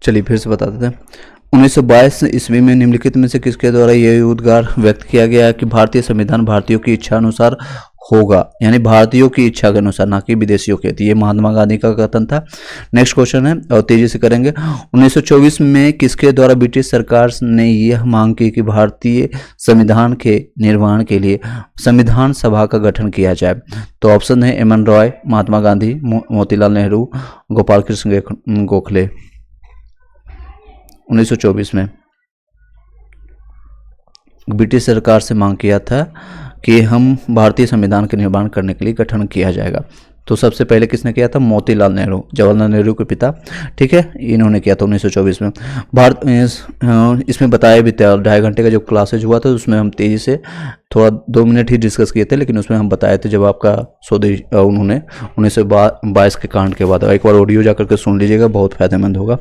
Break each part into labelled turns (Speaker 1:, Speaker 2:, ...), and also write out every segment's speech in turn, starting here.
Speaker 1: चलिए फिर से बता देते हैं। 1922 ईस्वी में निम्नलिखित में से किसके द्वारा यह उद्गार व्यक्त किया गया है कि भारतीय संविधान भारतीयों की इच्छा अनुसार होगा, यानी भारतीयों की इच्छा के अनुसार, ना कि विदेशियों के। तो ये महात्मा गांधी का कथन था। नेक्स्ट क्वेश्चन है और तेजी से करेंगे। 1924 में किसके द्वारा ब्रिटिश सरकार ने यह मांग की कि भारतीय संविधान के निर्माण के लिए संविधान सभा का गठन किया जाए? तो ऑप्शन है एम एन रॉय, महात्मा गांधी, मोतीलाल नेहरू, गोपाल कृष्ण गोखले। 1924 में ब्रिटिश सरकार से मांग किया था कि हम भारतीय संविधान के निर्माण करने के लिए गठन किया जाएगा। तो सबसे पहले किसने किया था? मोतीलाल नेहरू, जवाहरलाल नेहरू के पिता, ठीक है, इन्होंने किया था 1924 में। भारत इसमें बताया भी था, 2.5 घंटे का जो क्लासेज हुआ था उसमें हम तेजी से थोड़ा 2 मिनट ही डिस्कस किए थे, लेकिन उसमें हम बताए थे जब आपका स्वदेश उन्होंने 1922 के कांड के बाद। एक बार ऑडियो जाकर के सुन लीजिएगा, बहुत फायदेमंद होगा।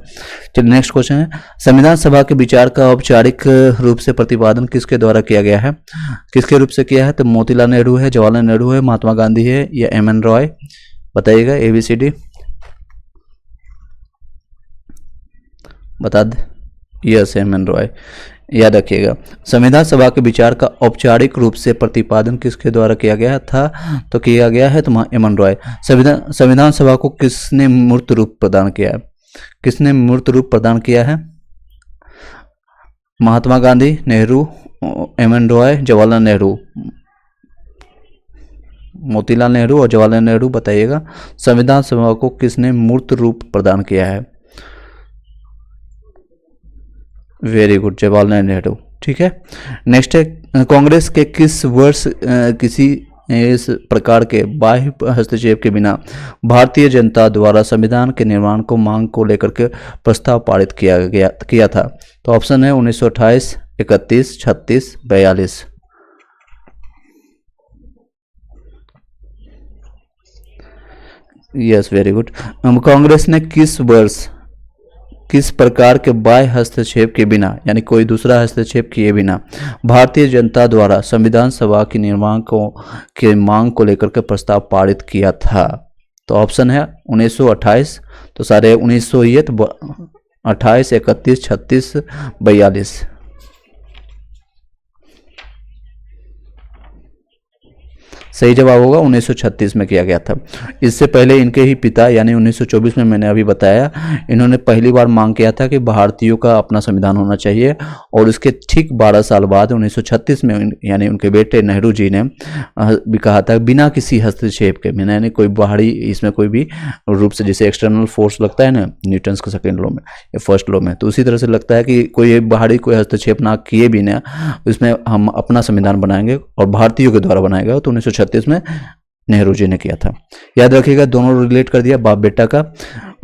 Speaker 1: चलिए नेक्स्ट क्वेश्चन है, संविधान सभा के विचार का औपचारिक रूप से प्रतिपादन किसके द्वारा किया गया है? किसके रूप से किया है? तो मोतीलाल नेहरू है, जवाहरलाल नेहरू है, महात्मा गांधी है या एम एन रॉय? बताइएगा, ABCD बता दे। Yes, M N Roy. याद रखिएगा, संविधान सभा के विचार का औपचारिक रूप से प्रतिपादन किसके द्वारा किया गया था? तो किया गया है तो एम एन रॉय। संविधान सभा को किसने मूर्त रूप प्रदान किया है? किसने मूर्त रूप प्रदान किया है? Mahatma Gandhi, Nehru, M N Roy, Jawaharlal Nehru. मोतीलाल नेहरू और जवाहरलाल नेहरू, बताइएगा संविधान सभा को किसने मूर्त रूप प्रदान किया है? वेरी गुड, जवाहरलाल नेहरू, ठीक है। नेक्स्ट है, कांग्रेस के किस वर्ष किसी इस प्रकार के बाह्य हस्तक्षेप के बिना भारतीय जनता द्वारा संविधान के निर्माण को मांग को लेकर के प्रस्ताव पारित किया था? तो ऑप्शन है 1928, 31, 36, 42। Yes, very good. कांग्रेस ने किस वर्ष किस प्रकार के बाह्य हस्तक्षेप के बिना, यानी कोई दूसरा हस्तक्षेप किए बिना, भारतीय जनता द्वारा संविधान सभा के निर्माण के मांग को लेकर के प्रस्ताव पारित किया था? तो ऑप्शन है 1928, तो सारे 1928, 31, 36, 42। सही जवाब होगा 1936 में किया गया था। इससे पहले इनके ही पिता यानी 1924 में, मैंने अभी बताया, इन्होंने पहली बार मांग किया था कि भारतीयों का अपना संविधान होना चाहिए, और उसके ठीक 12 साल बाद 1936 में यानी उनके बेटे नेहरू जी ने भी कहा था बिना किसी हस्तक्षेप के, यानी कोई बाहरी इसमें कोई भी रूप से, जैसे एक्सटर्नल फोर्स लगता है ना न्यूटन्स के सेकेंड लॉ में या फर्स्ट लॉ में, तो उसी तरह से लगता है कि कोई बाहरी कोई हस्तक्षेप ना किए बिना इसमें हम अपना संविधान बनाएंगे और भारतीयों के द्वारा बनाएगा। तो 1936 में नेहरू जी ने किया था। याद रखिएगा, दोनों रिलेट कर दिया, बाप बेटा का।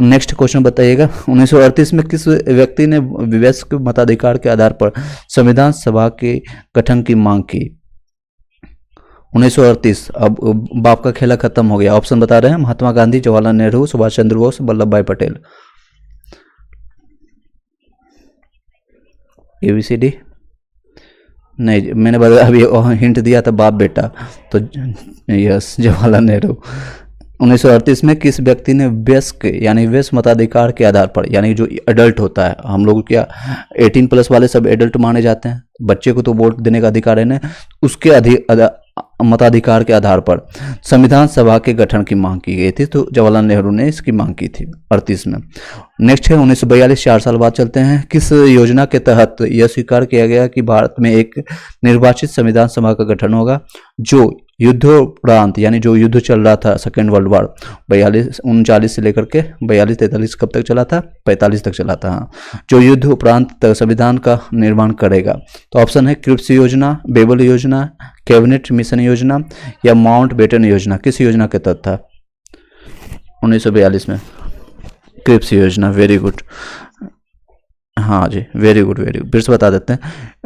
Speaker 1: नेक्स्ट क्वेश्चन बताइएगा, 1938 में किस व्यक्ति ने वयस्क मताधिकार के आधार पर संविधान सभा के गठन की मांग की? 1938। अब बाप का खेला खत्म हो गया। ऑप्शन बता रहे हैं, महात्मा गांधी, जवाहरलाल नेहरू, सुभाष चंद्र बोस, वल्लभ भाई पटेल। ABCD नहीं, मैंने अभी हिंट दिया था बाप बेटा, तो यस, जवाहरलाल नेहरू। 1938 में किस व्यक्ति ने वयस्क यानी वयस्क मताधिकार के आधार पर, यानी जो एडल्ट होता है, हम लोग क्या 18+ वाले सब एडल्ट माने जाते हैं, बच्चे को तो वोट देने का अधिकार है ना, उसके मताधिकार के आधार पर संविधान सभा के गठन की मांग की गई थी। तो जवाहरलाल नेहरू ने इसकी मांग की थी 38 में। नेक्स्ट है 1942, 4 साल बाद चलते हैं। किस योजना के तहत यह स्वीकार किया गया कि भारत में एक निर्वाचित संविधान सभा का गठन होगा जो युद्धोपरांत, यानी जो युद्ध चल रहा था सेकेंड वर्ल्ड वॉर 39 से लेकर के 42-43 कब तक चला था? 45 तक चला था, हाँ, जो युद्ध उपरांत तक संविधान का निर्माण करेगा? तो ऑप्शन है क्रिप्स योजना, बेबल योजना, कैबिनेट मिशन योजना या माउंट बेटन योजना। किस योजना के तहत था 1942 में? क्रिप्स योजना। वेरी गुड, हाँ जी, वेरी गुड वेरी गुड। फिर से बता देते हैं,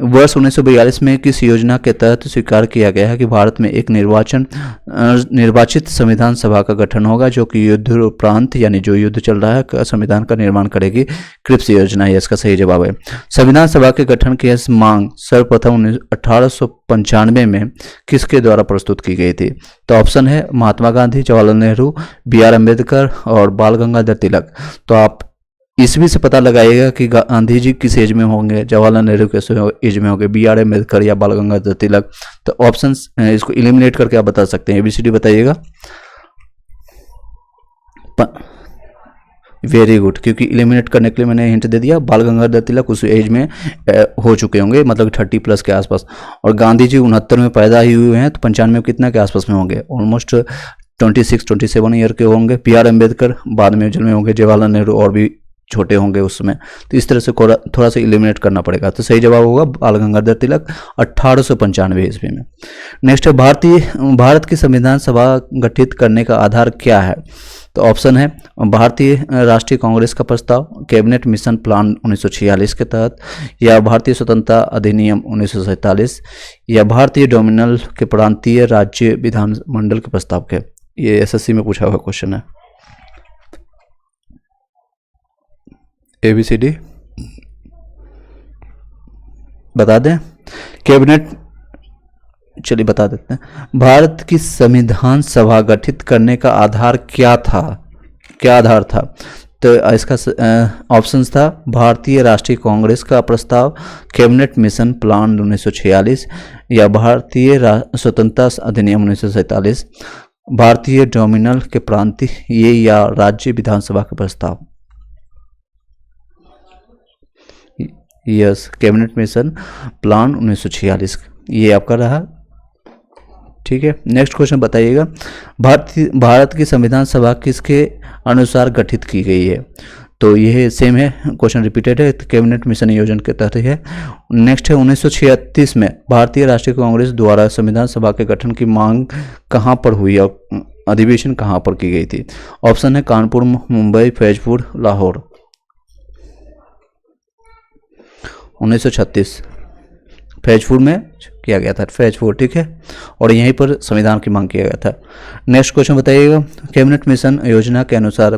Speaker 1: वर्ष 1942 में किस योजना के तहत स्वीकार किया गया है कि भारत में एक निर्वाचित संविधान सभा का गठन होगा जो कि युद्ध उपरांत, यानी जो युद्ध चल रहा है, संविधान का निर्माण करेगी? क्रिप्स योजना, ये इसका सही जवाब है। संविधान सभा के गठन की मांग सर्वप्रथम 1895 में किसके द्वारा प्रस्तुत की गई थी? तो ऑप्शन है महात्मा गांधी, जवाहरलाल नेहरू, BR अम्बेडकर और बाल गंगाधर तिलक। तो आप ईस्वी से पता लगाइएगा कि गांधी जी किस एज में होंगे, जवाहरलाल नेहरू किस एज में होंगे, बी आर अम्बेडकर या बाल गंगाधर तिलक। तो ऑप्शन इसको इलिमिनेट करके आप बता सकते हैं, एबीसीडी बताइएगा। वेरी गुड, क्योंकि इलिमिनेट करने के लिए मैंने हिंट दे दिया, बाल गंगाधर तिलक उस एज में हो चुके होंगे, मतलब 30+ के आसपास। और गांधी जी 69 में पैदा ही हुए हैं, तो 95 कितना के आसपास में होंगे, ऑलमोस्ट 26-27 ईयर के होंगे। बी आर अम्बेडकर बाद में जन्मे होंगे, जवाहरलाल नेहरू और भी छोटे होंगे उस समय। तो इस तरह से थोड़ा सा इलिमिनेट करना पड़ेगा। तो सही जवाब होगा बाल गंगाधर तिलक 1895 ईस्वी में। नेक्स्ट है, भारत की संविधान सभा गठित करने का आधार क्या है? तो ऑप्शन है भारतीय राष्ट्रीय कांग्रेस का प्रस्ताव, कैबिनेट मिशन प्लान 1946 के तहत, या भारतीय स्वतंत्रता अधिनियम 1947, या भारतीय डोमिनल के प्रांतीय राज्य विधानमंडल के प्रस्ताव के। ये एसएससी में पूछा हुआ क्वेश्चन है। एबीसीडी बता दें, कैबिनेट, चलिए बता देते हैं। भारत की संविधान सभा गठित करने का आधार क्या था, क्या आधार था? तो इसका ऑप्शंस था भारतीय राष्ट्रीय कांग्रेस का प्रस्ताव, कैबिनेट मिशन प्लान 1946, या भारतीय स्वतंत्रता अधिनियम 1947, भारतीय डोमिनल के प्रांतीय, ये या राज्य विधानसभा का प्रस्ताव। यस, कैबिनेट मिशन प्लान 1946 ये आपका रहा। ठीक है, नेक्स्ट क्वेश्चन बताइएगा, भारत की संविधान सभा किसके अनुसार गठित की गई है? तो यह सेम है, क्वेश्चन रिपीटेड है, कैबिनेट मिशन योजना के तहत है। नेक्स्ट है, 1936 में भारतीय राष्ट्रीय कांग्रेस द्वारा संविधान सभा के गठन की मांग कहां पर हुई और अधिवेशन कहां पर की गई थी? ऑप्शन है कानपुर, मुंबई, फैजपुर, लाहौर। 1936 फैजपुर में किया गया था, फैजपुर, ठीक है, और यहीं पर संविधान की मांग किया गया था। नेक्स्ट क्वेश्चन बताइएगा, कैबिनेट मिशन योजना के अनुसार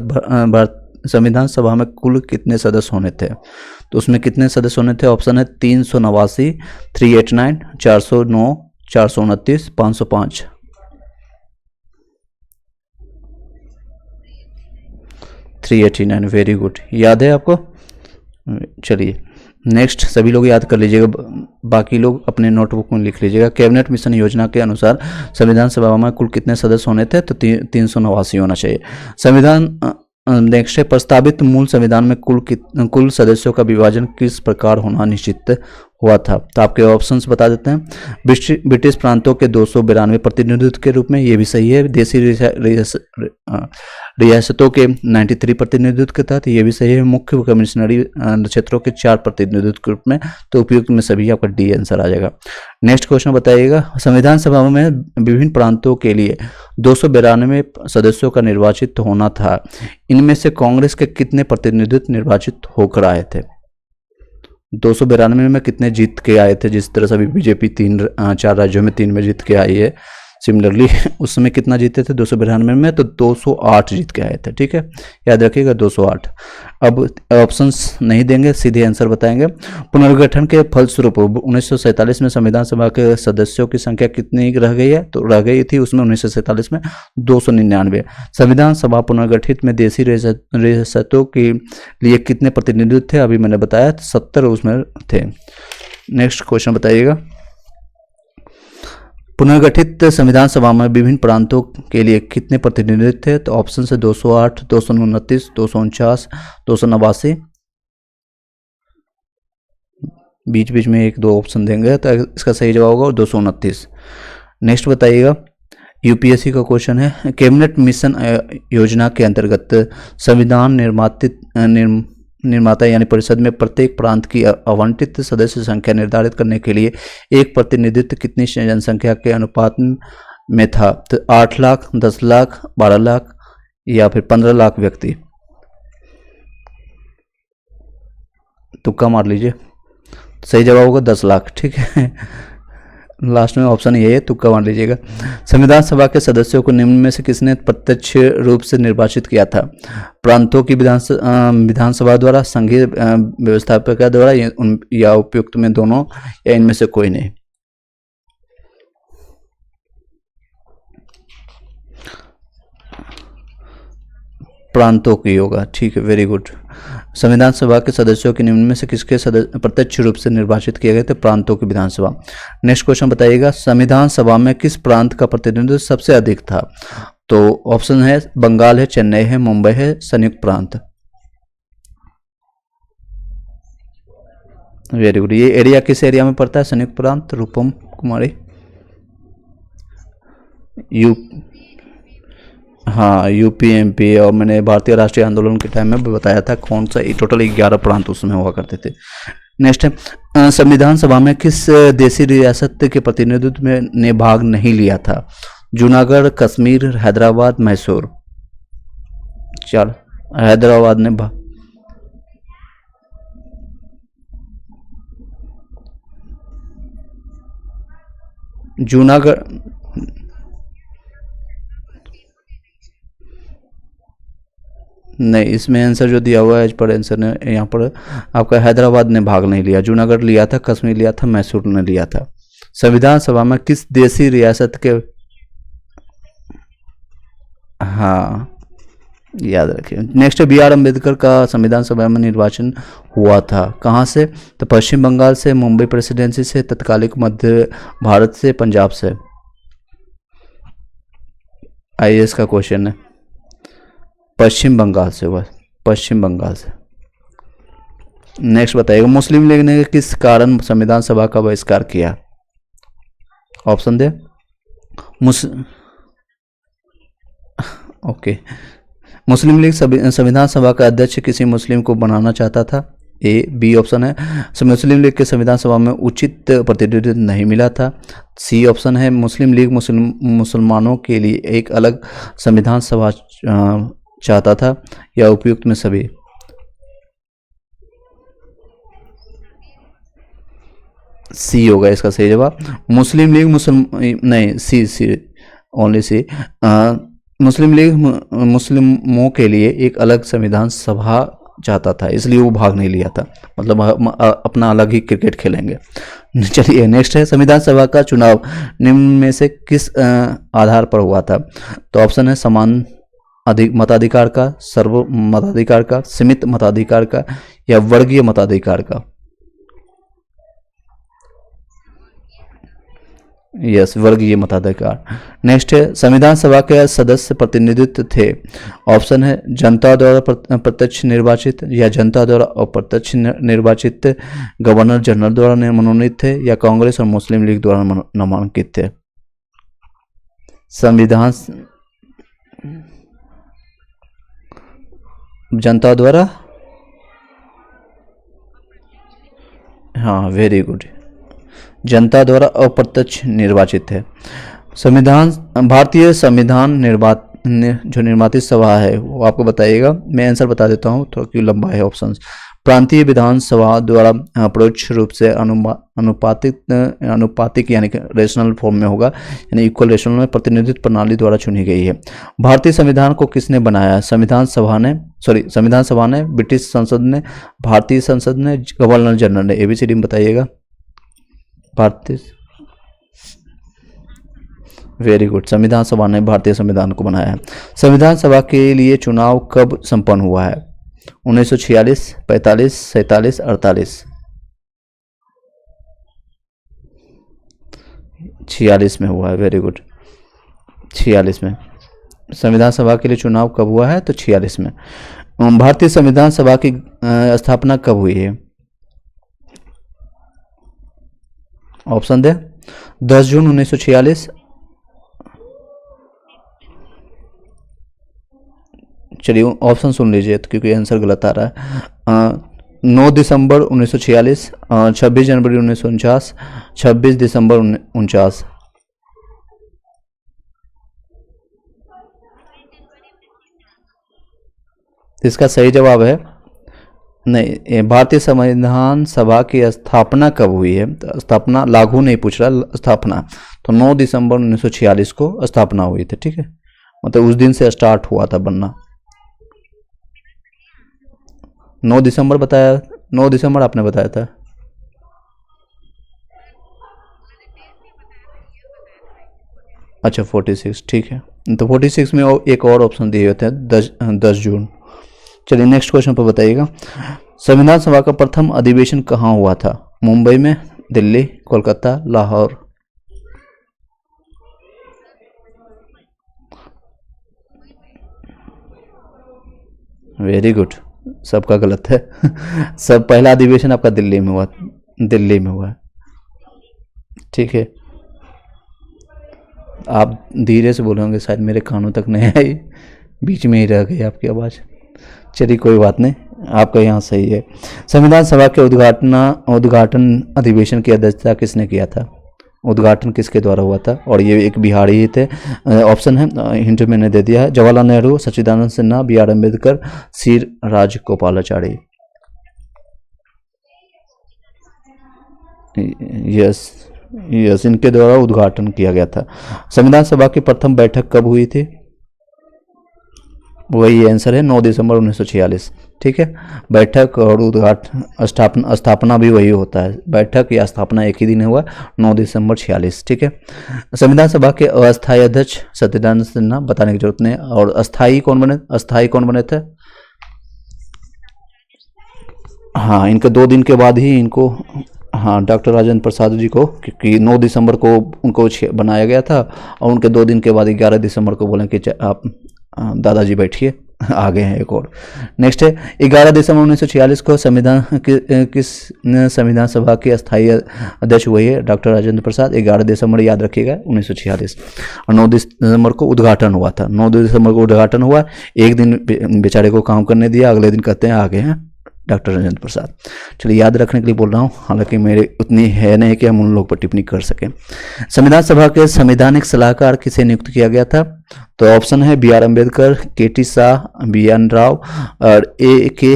Speaker 1: संविधान सभा में कुल कितने सदस्य होने थे? तो उसमें कितने सदस्य होने थे? ऑप्शन है 389, 389, 409, 429, 505। 389, वेरी गुड, याद है आपको? चलिए नेक्स्ट सभी लोग याद कर लीजिएगा, बाकी लोग अपने नोटबुक में लिख लीजिएगा। कैबिनेट मिशन योजना के अनुसार संविधान सभा में कुल कितने सदस्य होने थे? तो 389 होना चाहिए। संविधान नेक्स्ट है, प्रस्तावित मूल संविधान में कुल सदस्यों का विभाजन किस प्रकार होना निश्चित हुआ था? तो आपके ऑप्शंस बता देते हैं, ब्रिटिश प्रांतों के 292 प्रतिनिधित्व के रूप में, ये भी सही है। देसी रियासतों के 93 प्रतिनिधित्व के तहत, ये भी सही है। मुख्य कमिश्नरी क्षेत्रों के 4 प्रतिनिधित्व के रूप में, तो उपयुक्त में सभी आपका डी आंसर आ जाएगा। नेक्स्ट क्वेश्चन बताइएगा, संविधान सभा में विभिन्न प्रांतों के लिए 292 सदस्यों का निर्वाचित होना था, इनमें से कांग्रेस के कितने प्रतिनिधित्व निर्वाचित होकर आए थे? 292 में कितने जीत के आए थे? जिस तरह से अभी बीजेपी 4 राज्यों में 3 में जीत के आई है, सिमिलरली उस समय कितना जीते थे 292 में? तो 208 जीत के आए थे, ठीक है, याद रखिएगा 208। अब ऑप्शंस नहीं देंगे, सीधे आंसर बताएंगे। पुनर्गठन के फलस्वरूप 1947 में संविधान सभा के सदस्यों की संख्या कितनी रह गई है? तो रह गई थी उसमें 1947 में 299। संविधान सभा पुनर्गठित में देशी रियासतों के लिए कितने प्रतिनिधित्व थे? अभी मैंने बताया 70 उसमें थे। नेक्स्ट क्वेश्चन बताइएगा, पुनर्गठित संविधान सभा में विभिन्न प्रांतों के लिए कितने प्रतिनिधित्व थे? तो ऑप्शन से 208, 229, 249, 289, बीच बीच में 1-2 ऑप्शन देंगे, तो इसका सही जवाब होगा 229। नेक्स्ट बताइएगा, यूपीएससी का क्वेश्चन है, कैबिनेट मिशन योजना के अंतर्गत संविधान निर्माता यानी परिषद में प्रत्येक प्रांत की आवंटित सदस्य संख्या निर्धारित करने के लिए एक प्रतिनिधित्व कितनी जनसंख्या के अनुपात में था? तो 8 लाख, 10 लाख, 12 लाख या फिर 15 लाख व्यक्ति? तुक्का मार लीजिए, सही जवाब होगा 10 लाख, ठीक है, लास्ट में ऑप्शन ये है, तुक्का मार लीजिएगा। संविधान सभा के सदस्यों को निम्न में से किसने प्रत्यक्ष रूप से निर्वाचित किया था? प्रांतों की विधानसभा द्वारा, संघीय व्यवस्थापक द्वारा, या उपयुक्त में दोनों, या इनमें से कोई नहीं? प्रांतों की होगा, ठीक है, वेरी गुड। संविधान सभा के सदस्यों के निम्न में से किसके प्रत्यक्ष रूप से निर्वाचित किए गए थे? प्रांतों की विधानसभा। नेक्स्ट क्वेश्चन बताइएगा, संविधान सभा में किस प्रांत का प्रतिनिधित्व सबसे अधिक था? तो ऑप्शन है बंगाल है, चेन्नई है, मुंबई है, संयुक्त प्रांत। Very good. ये एरिया किस एरिया में पड़ता है? संयुक्त प्रांत। रूपम कुमारी। यू हाँ, यूपी एमपी, और मैंने भारतीय राष्ट्रीय आंदोलन के टाइम में भी बताया था कौन सा, टोटल 11 प्रांत उसमें हुआ करते थे। नेक्स्ट है, संविधान सभा में किस देशी रियासत के प्रतिनिधित्व में ने भाग नहीं लिया था? जूनागढ़, कश्मीर, हैदराबाद, मैसूर। चल, हैदराबाद ने जूनागढ़ नहीं, इसमें आंसर जो दिया हुआ है एज पर आंसर ने यहाँ पर आपका हैदराबाद ने भाग नहीं लिया, जूनागढ़ लिया था, कश्मीर लिया था, मैसूर ने लिया था। संविधान सभा में किस देशी रियासत के, हाँ याद रखिए। नेक्स्ट, बी आर अम्बेडकर का संविधान सभा में निर्वाचन हुआ था, कहाँ से? तो पश्चिम बंगाल से, मुंबई प्रेसिडेंसी से, तत्कालिक मध्य भारत से, पंजाब से। आईएएस का क्वेश्चन है, पश्चिम बंगाल से हुआ, पश्चिम बंगाल से। नेक्स्ट बताइएगा, मुस्लिम लीग ने किस कारण संविधान सभा का बहिष्कार किया? ऑप्शन दे। ओके, मुस्लिम लीग संविधान सभा का अध्यक्ष किसी मुस्लिम को बनाना चाहता था। ए बी ऑप्शन है, मुस्लिम लीग के संविधान सभा में उचित प्रतिनिधित्व नहीं मिला था। सी ऑप्शन है, मुस्लिम लीग मुसलमानों के लिए एक अलग संविधान सभा चाहता था, या उपयुक्त में सभी। सी होगा इसका सही जवाब। मुस्लिम लीग नहीं, सी ओनली सी। मुस्लिम लीग मुस्लिमों के लिए एक अलग संविधान सभा चाहता था, इसलिए वो भाग नहीं लिया था, मतलब हम अपना अलग ही क्रिकेट खेलेंगे। चलिए नेक्स्ट है, संविधान सभा का चुनाव निम्न में से किस आधार पर हुआ था? तो ऑप्शन है समान मताधिकार का, सर्व मताधिकार का, सीमित मताधिकार का, या वर्गीय मताधिकार का। यस, वर्गीय मताधिकार। नेक्स्ट है, संविधान सभा के सदस्य प्रतिनिधित्व थे। ऑप्शन है जनता द्वारा प्रत्यक्ष निर्वाचित, या जनता द्वारा अप्रत्यक्ष निर्वाचित, गवर्नर जनरल द्वारा मनोनीत थे, या कांग्रेस और मुस्लिम लीग द्वारा नामांकित थे। संविधान जनता द्वारा, हाँ वेरी गुड, जनता द्वारा अप्रत्यक्ष निर्वाचित है। संविधान भारतीय संविधान जो निर्माती सभा है वो आपको बताइएगा, मैं आंसर बता देता हूँ, थोड़ा क्यों लंबा है ऑप्शंस। प्रांतीय विधानसभा द्वारा परोक्ष रूप से अनुपातिक यानी कि रेशनल फॉर्म में होगा, यानी इक्वल रेशनल में प्रतिनिधित्व प्रणाली द्वारा चुनी गई है। भारतीय संविधान को किसने बनाया? संविधान सभा ने, ब्रिटिश संसद ने, भारतीय संसद ने, गवर्नर जनरल ने। एबीसीडी में बताइएगा। भारतीय, वेरी गुड, संविधान सभा ने भारतीय संविधान को बनाया है। संविधान सभा के लिए चुनाव कब संपन्न हुआ है? 1946, 45, 47, 48। 46 में हुआ है, वेरी गुड, 46 में। संविधान सभा के लिए चुनाव कब हुआ है? तो 46 में। भारतीय संविधान सभा की स्थापना कब हुई है? ऑप्शन दे। 10 जून 1946, चलिए ऑप्शन सुन लीजिए तो, क्योंकि आंसर गलत आ रहा है। 9 दिसंबर 1946, 26 जनवरी 1949, 26 दिसंबर 1949। इसका सही जवाब है नहीं, भारतीय संविधान सभा की स्थापना कब हुई है? तो स्थापना, लागू नहीं पूछ रहा, स्थापना। तो 9 दिसंबर 1946 को स्थापना हुई थी, ठीक है, मतलब उस दिन से स्टार्ट हुआ था बनना। 9 दिसंबर बताया, 9 दिसंबर आपने बताया था। अच्छा 46, ठीक है। तो 46 में एक और ऑप्शन दिए होते हैं, 10 जून। चलिए नेक्स्ट क्वेश्चन पर बताइएगा, संविधान सभा का प्रथम अधिवेशन कहाँ हुआ था? मुंबई में, दिल्ली, कोलकाता, लाहौर। वेरी गुड, सबका गलत है। सब पहला अधिवेशन आपका दिल्ली में हुआ, दिल्ली में हुआ है, ठीक है। आप धीरे से बोलोगे, शायद मेरे कानों तक नहीं आई, बीच में ही रह गई आपकी आवाज़। चलिए कोई बात नहीं, आपका यहाँ सही है। संविधान सभा के उद्घाटन अधिवेशन की अध्यक्षता किसने किया था? उद्घाटन किसके द्वारा हुआ था? और ये एक बिहारी ही थे। ऑप्शन है, हिंट मैंने दे दिया है, Jawaharlal Nehru, Sachchidananda Sinha, B R Ambedkar, C Rajagopalachari. Yes yes, इनके द्वारा उद्घाटन किया गया था। संविधान सभा की प्रथम बैठक कब हुई थी? वही आंसर है, 9 दिसंबर 1946, ठीक है। बैठक और उद्घाटन, स्थापना भी वही होता है, बैठक या स्थापना एक ही दिन हुआ, 9 दिसंबर 46, ठीक है। संविधान सभा के अस्थायी अध्यक्ष सत्यनारायण सिन्हा, बताने की जरूरत नहीं। और अस्थायी कौन बने थे? हाँ, इनके 2 दिन के बाद ही इनको, हाँ, डॉक्टर राजेंद्र प्रसाद जी को, क्योंकि 9 दिसंबर को उनको बनाया गया था, और उनके 2 दिन के बाद 11 दिसंबर को बोले कि आप दादाजी बैठिए, आ गए हैं एक और। नेक्स्ट है, 11 दिसंबर 1946 को किस संविधान सभा के अस्थायी अध्यक्ष हुए है? डॉक्टर राजेंद्र प्रसाद। 11 दिसंबर याद रखिएगा 1946, और 9 दिसंबर को उद्घाटन हुआ था। 9 दिसंबर को उद्घाटन हुआ, एक दिन बेचारे को काम करने दिया, अगले दिन कहते हैं आ गए हैं डॉक्टर राजेंद्र प्रसाद। चलिए याद रखने के लिए बोल रहा हूँ, हालांकि मेरे उतनी है नहीं कि हम उन लोग पर टिप्पणी कर सकें। संविधान सभा के संवैधानिक सलाहकार किसे नियुक्त किया गया था? तो ऑप्शन है, B R Ambedkar, K T Shah, B N Rau और ए के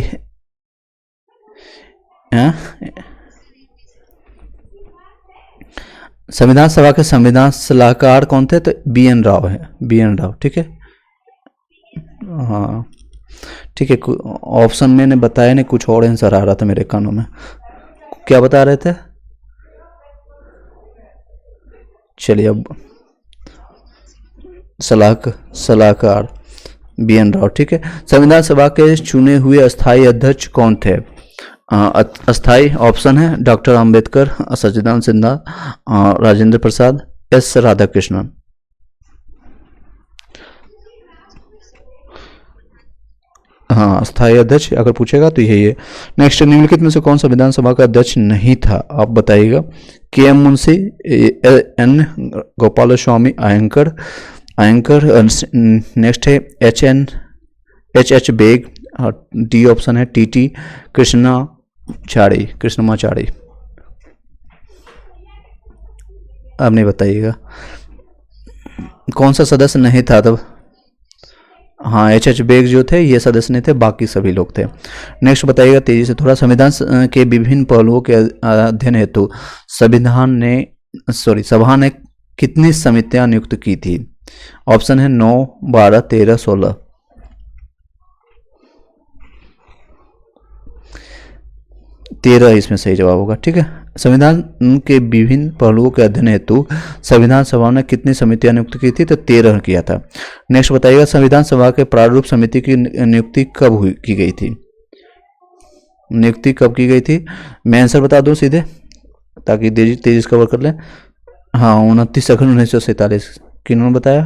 Speaker 1: संविधान सभा के संविधान सलाहकार कौन थे? तो बी एन राव है, बी एन राव, ठीक है। हाँ ठीक है, ऑप्शन मैंने बताया नहीं, कुछ और आंसर आ रहा था मेरे कानों में। क्या बता रहे थे? चलिए अब सलाहकार बी एन राव, ठीक है। संविधान सभा के चुने हुए अस्थायी अध्यक्ष कौन थे? अस्थायी ऑप्शन है, डॉक्टर अंबेडकर, सच्चिदानंद सिन्हा, राजेंद्र प्रसाद, एस राधाकृष्णन। हाँ, स्थायी अध्यक्ष अगर पूछेगा तो यही है। नेक्स्ट, निम्नलिखित में से कौन सा विधानसभा का अध्यक्ष नहीं था? आप बताइएगा। K M Munshi, N Gopalaswami Ayyangar, next है H H Beg, D option है, टी टी कृष्णमाचारी। अब नहीं बताइएगा कौन सा सदस्य नहीं था तब। हाँ, एच एच बेग जो थे ये सदस्य नहीं थे, बाकी सभी लोग थे। नेक्स्ट बताइएगा तेजी से थोड़ा, संविधान के विभिन्न पहलुओं के अध्ययन हेतु सभा ने कितनी समितियां नियुक्त की थी? ऑप्शन है 9, 12, 13, 16। 13 इसमें सही जवाब होगा, ठीक है। संविधान के विभिन्न पहलुओं के अध्ययन हेतु संविधान सभा ने कितनी समितियां नियुक्त की थी? तो 13 किया था। नेक्स्ट बताइएगा, संविधान सभा के प्रारूप समिति की नियुक्ति कब की गई थी? नियुक्ति कब की गई थी? मैं आंसर बता दूं सीधे, ताकि तेजी से कवर कर लें। हाँ, 29 अगस्त 1947। किन्होंने बताया?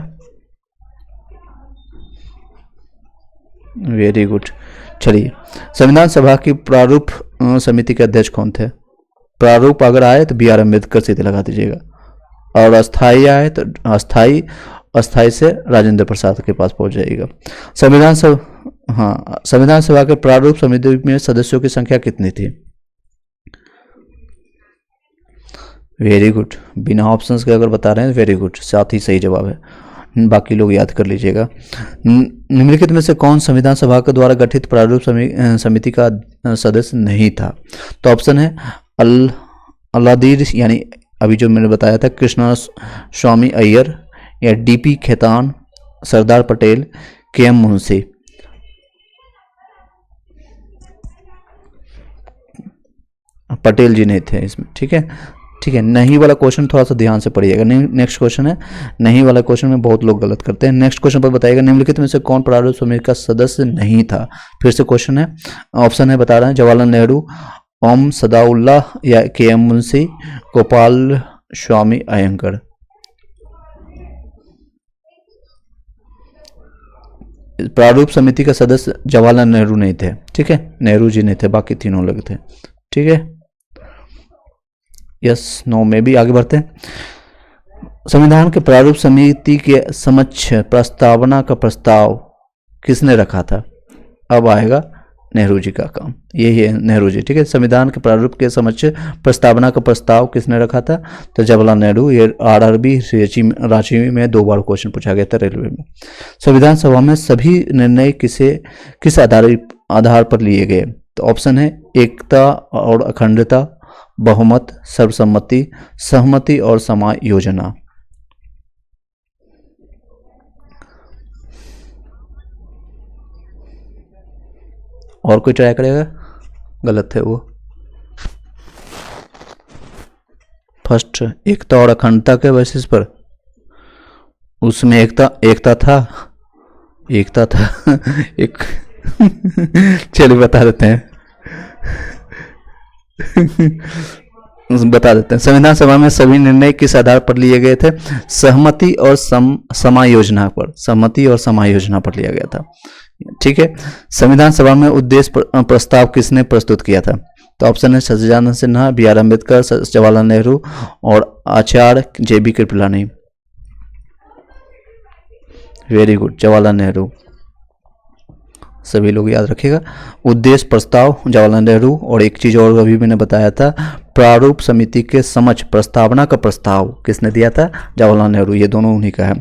Speaker 1: Very good. चलिए, संविधान सभा की प्रारूप समिति के अध्यक्ष कौन थे? प्रारूप अगर आए तो बी आर अम्बेडकर सीधे लगा दीजिएगा, और अस्थाई आए तो अस्थाई से राजेंद्र प्रसाद के पास पहुंच जाएगा। संविधान सभा के प्रारूप समिति में सदस्यों की संख्या कितनी थी? वेरी गुड, बिना ऑप्शंस के अगर बता रहे हैं वेरी गुड, साथ ही सही जवाब है, बाकी लोग याद कर लीजिएगा। निम्नलिखित में से कौन संविधान सभा के द्वारा गठित प्रारूप समिति का सदस्य नहीं था? तो ऑप्शन है अल्लादीर, यानी अभी जो मैंने बताया था, कृष्णा स्वामी अय्यर, या डीपी खेतान, सरदार पटेल, के एम मुंशी। पटेल जी नहीं थे इसमें, ठीक है। ठीक है। नहीं वाला क्वेश्चन थोड़ा सा ध्यान से पढ़िएगा। नेक्स्ट क्वेश्चन है, नहीं वाला क्वेश्चन में बहुत लोग गलत करते हैं। नेक्स्ट क्वेश्चन पर बताइएगा निम्नलिखित में से कौन प्रारूप समिति का सदस्य नहीं था। फिर से क्वेश्चन है, ऑप्शन है बता रहे हैं, जवाहरलाल नेहरू, ओम सदाउल्लाह या के एम मुंशी, गोपाल स्वामी अयंगर। प्रारूप समिति का सदस्य जवाहरलाल नेहरू नहीं थे, ठीक है, नेहरू जी नहीं थे, बाकी तीनों लोग थे, ठीक है। यस नो में भी आगे बढ़ते हैं। संविधान के प्रारूप समिति के समक्ष प्रस्तावना का प्रस्ताव किसने रखा था। अब आएगा नेहरू जी का काम, यही है नेहरू जी, ठीक है। संविधान के प्रारूप के समक्ष प्रस्तावना का प्रस्ताव किसने रखा था, तो जवाहरलाल नेहरू। ये आरआरबी रांची में 2 बार क्वेश्चन पूछा गया था रेलवे में। संविधान सभा में सभी निर्णय किस आधार पर लिए गए, तो ऑप्शन है एकता और अखंडता, बहुमत, सर्वसम्मति, सहमति और समायोजना। और कोई ट्राई करेगा, गलत है वो। फर्स्ट एकता और अखंडता के बेसिस पर, उसमें एकता था एक चलिए बता देते हैं संविधान सभा में सभी निर्णय किस आधार पर लिए गए थे, सहमति और समायोजना पर, सहमति और समायोजना पर लिया गया था, ठीक है। संविधान सभा में उद्देश्य प्रस्ताव किसने प्रस्तुत किया था, तो ऑप्शन है सच्चिदानंद सिन्हा, बी आर अम्बेडकर, जवाहरलाल नेहरू और आचार्य JB Kripalani. Very good, Jawaharlal Nehru, सभी लोग याद रखिएगा। उद्देश्य प्रस्ताव जवाहरलाल नेहरू, और एक चीज और अभी मैंने बताया था, प्रारूप समिति के समक्ष प्रस्तावना का प्रस्ताव किसने दिया था, जवाहरलाल नेहरू, ये दोनों उन्हीं का है।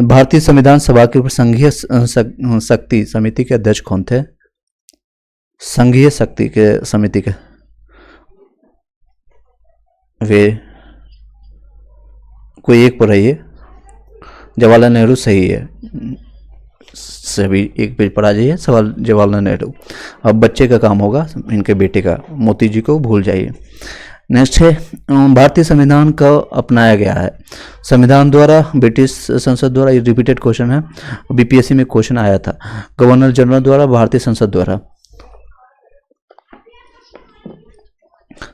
Speaker 1: भारतीय संविधान सभा की संघीय शक्ति समिति के अध्यक्ष कौन थे, संघीय शक्ति के समिति के, वे कोई एक पर है, ये जवाहरलाल नेहरू सही है, सभी एक पेज पर आ जाइए, सवाल जवाहरलाल नेहरू। अब बच्चे का काम होगा, इनके बेटे का, मोती जी को भूल जाइए। नेक्स्ट है, भारतीय संविधान का अपनाया गया है, संविधान द्वारा, ब्रिटिश संसद द्वारा, ये रिपीटेड क्वेश्चन है, BPSC में क्वेश्चन आया था, गवर्नर जनरल द्वारा, भारतीय संसद द्वारा,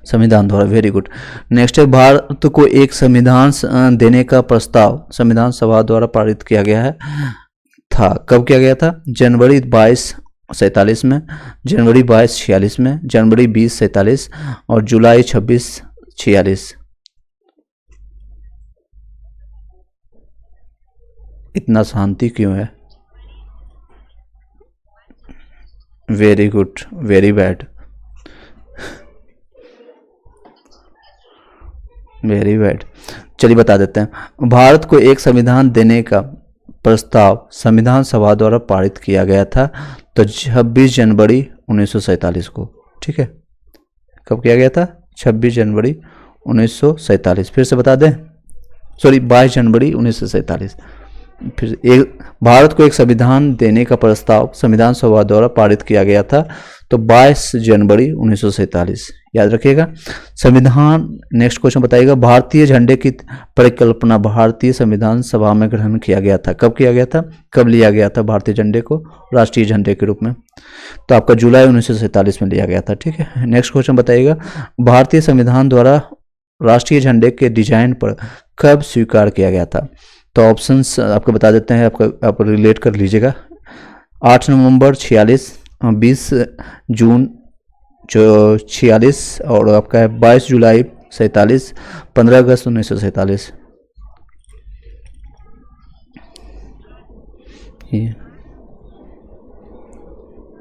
Speaker 1: संविधान द्वारा। Very good. नेक्स्ट है, भारत को एक संविधान देने का प्रस्ताव संविधान सभा द्वारा पारित किया गया है था, कब किया गया था, जनवरी 2247 में, जनवरी 2246 में, जनवरी 2047 और जुलाई 2646। इतना शांति क्यों है, very good, very bad, very bad. चलिए बता देते हैं, भारत को एक संविधान देने का प्रस्ताव संविधान सभा द्वारा पारित किया गया था, तो 26 जनवरी 1947 को, ठीक है। कब किया गया था, 26 जनवरी 1947। फिर से बता दें, सॉरी 22 जनवरी 1947। फिर एक, भारत को एक संविधान देने का प्रस्ताव संविधान सभा द्वारा पारित किया गया था, तो 22 जनवरी 1947, याद रखिएगा। संविधान, नेक्स्ट क्वेश्चन बताइएगा, भारतीय झंडे की परिकल्पना भारतीय संविधान सभा में ग्रहण किया गया था, कब किया गया था, कब लिया गया था भारतीय झंडे को राष्ट्रीय झंडे के रूप में, तो आपका जुलाई 1947 में लिया गया था, ठीक है। नेक्स्ट क्वेश्चन बताइएगा, भारतीय संविधान द्वारा राष्ट्रीय झंडे के डिजाइन पर कब स्वीकार किया गया था, तो ऑप्शंस आपको बता देते हैं, आप रिलेट कर लीजिएगा। 8 नवंबर 46, 20 जून 46 और आपका है 22 जुलाई 47, 15 अगस्त 1947।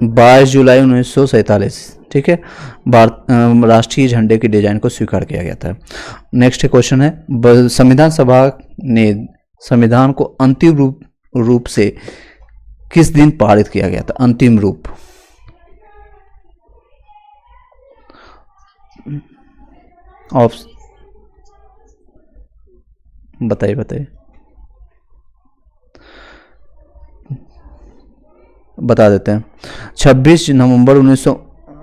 Speaker 1: 22 जुलाई 1947, ठीक है, राष्ट्रीय झंडे के डिजाइन को स्वीकार किया गया था। नेक्स्ट क्वेश्चन है, संविधान सभा ने संविधान को अंतिम रूप से किस दिन पारित किया गया था, अंतिम रूप, बताइए बता देते हैं। 26 नवंबर 19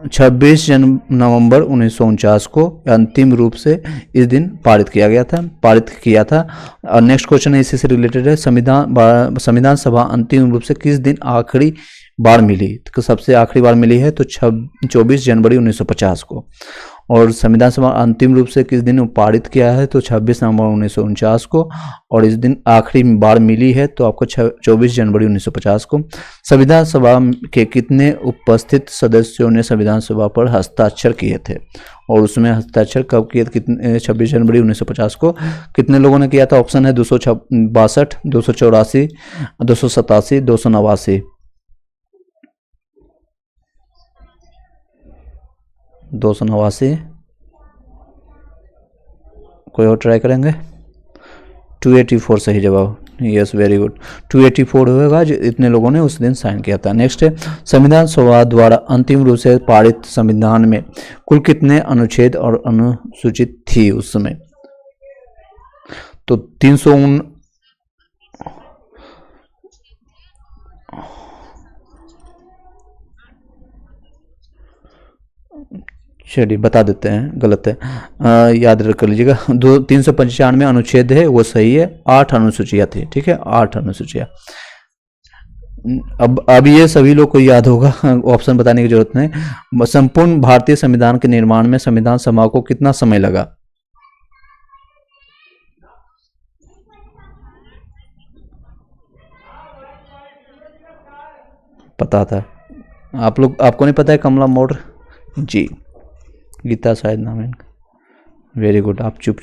Speaker 1: नवंबर 1949 को अंतिम रूप से इस दिन पारित किया था। और नेक्स्ट क्वेश्चन इसी से रिलेटेड है, संविधान सभा अंतिम रूप से किस दिन आखिरी बार मिली? तो सबसे आखिरी बार मिली है तो 24 जनवरी 1950 को। और संविधान सभा अंतिम रूप से किस दिन पारित किया है तो 26 नवंबर 1949 को। और इस दिन आखिरी बार मिली है तो आपको 24 जनवरी 1950 को। संविधान सभा के कितने उपस्थित सदस्यों ने संविधान सभा पर हस्ताक्षर किए थे? और उसमें हस्ताक्षर कब किए थे? कितने? 26 जनवरी 1950 को। कितने लोगों ने किया था? ऑप्शन है 262, 284, 287, 289। 289। कोई और ट्राई करेंगे? 284 सही जवाब। Yes, very good. 284 होगा जो इतने लोगों ने उस दिन साइन किया था। नेक्स्ट है, संविधान सभा द्वारा अंतिम रूप से पारित संविधान में कुल कितने अनुच्छेद और अनुसूचित थी उस समय? तो 300। चलिए बता देते हैं, गलत है, याद कर लीजिएगा। 395 अनुच्छेद है वो सही है। 8 अनुसूचियाँ थी, ठीक है, 8 अनुसूचियाँ। अब ये सभी लोग को याद होगा, ऑप्शन बताने की जरूरत नहीं। संपूर्ण भारतीय संविधान के निर्माण में संविधान सभा को कितना समय लगा? पता था आप लोग, आपको नहीं पता है? कमला मोड़ जी, गीता शायद नाम है इनका। वेरी गुड, आप चुप।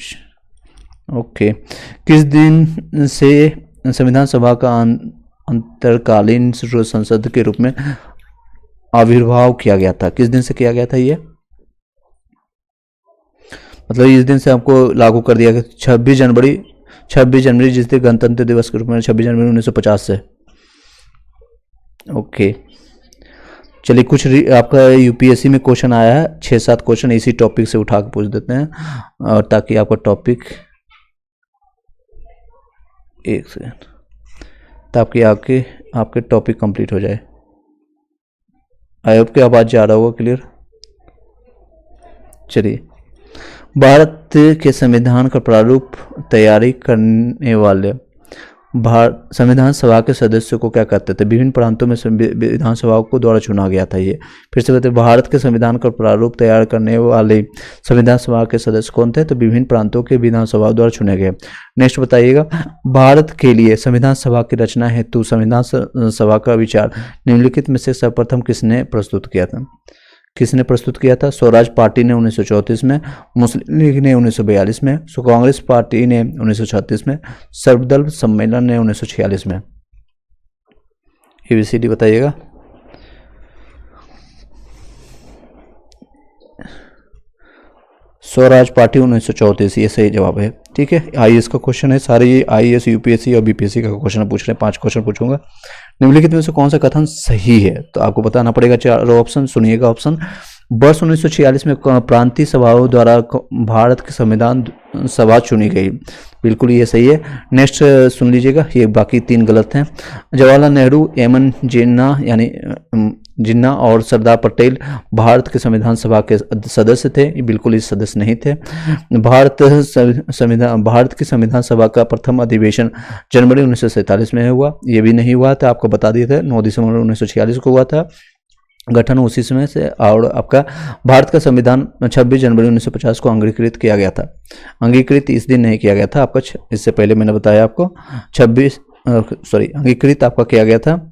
Speaker 1: ओके। किस दिन से संविधान सभा का अंतरकालीन संसद के रूप में आविर्भाव किया गया था? किस दिन से किया गया था ये? मतलब इस दिन से आपको लागू कर दिया गया। 26 जनवरी जिस दिन गणतंत्र दिवस के रूप में, 26 जनवरी 1950 से। ओके, चलिए कुछ आपका यूपीएससी में क्वेश्चन आया है, 6-7 क्वेश्चन इसी टॉपिक से उठा के पूछ देते हैं, और ताकि आपका टॉपिक, एक सेकंड, ताकि आपके टॉपिक कंप्लीट हो जाए। आई होप कि आवाज जा रहा होगा क्लियर। चलिए, भारत के संविधान का प्रारूप तैयारी करने वाले संविधान सभा के सदस्यों को क्या कहते थे? विभिन्न प्रांतों में विधानसभाओं को द्वारा चुना गया था। ये फिर से बताते, भारत के संविधान का प्रारूप तैयार करने वाले संविधान सभा के सदस्य कौन थे? तो विभिन्न प्रांतों के विधानसभाओं द्वारा चुने गए। नेक्स्ट बताइएगा, भारत के लिए संविधान सभा की रचना हेतु संविधान सभा का विचार निम्नलिखित में से सर्वप्रथम किसने प्रस्तुत किया था? स्वराज पार्टी ने 1934 में, मुस्लिम लीग ने 1942 में, कांग्रेस पार्टी ने 1936 में, सर्वदल सम्मेलन ने 1946 में। एबीसीडी बताइएगा। स्वराज पार्टी 1934, ये सही जवाब है। ठीक है, आईएएस का क्वेश्चन है, सारे ये आईएएस, यूपीएससी और बीपीएससी का क्वेश्चन पूछ रहे हैं। 5 क्वेश्चन पूछूंगा। निम्नलिखित में से कौन सा कथन सही है? तो आपको बताना पड़ेगा। 4 ऑप्शन सुनिएगा। ऑप्शन, वर्ष 1946 में प्रांतीय सभाओं द्वारा भारत के संविधान सभा चुनी गई, बिल्कुल ये सही है। नेक्स्ट सुन लीजिएगा, ये बाकी 3 गलत हैं। जवाहरलाल नेहरू, एमएन जिन्ना और सरदार पटेल भारत के संविधान सभा के सदस्य थे, ये बिल्कुल ही सदस्य नहीं थे। भारत की संविधान सभा का प्रथम अधिवेशन जनवरी 1947 में हुआ, ये भी नहीं हुआ था, आपको बता दिए थे। 9 दिसंबर 1946 को हुआ था गठन उसी समय से। और आपका भारत का संविधान 26 जनवरी 1950 को अंगीकृत किया गया था। अंगीकृत इस दिन नहीं किया गया था आपका, इससे पहले मैंने बताया आपको। अंगीकृत आपका किया गया था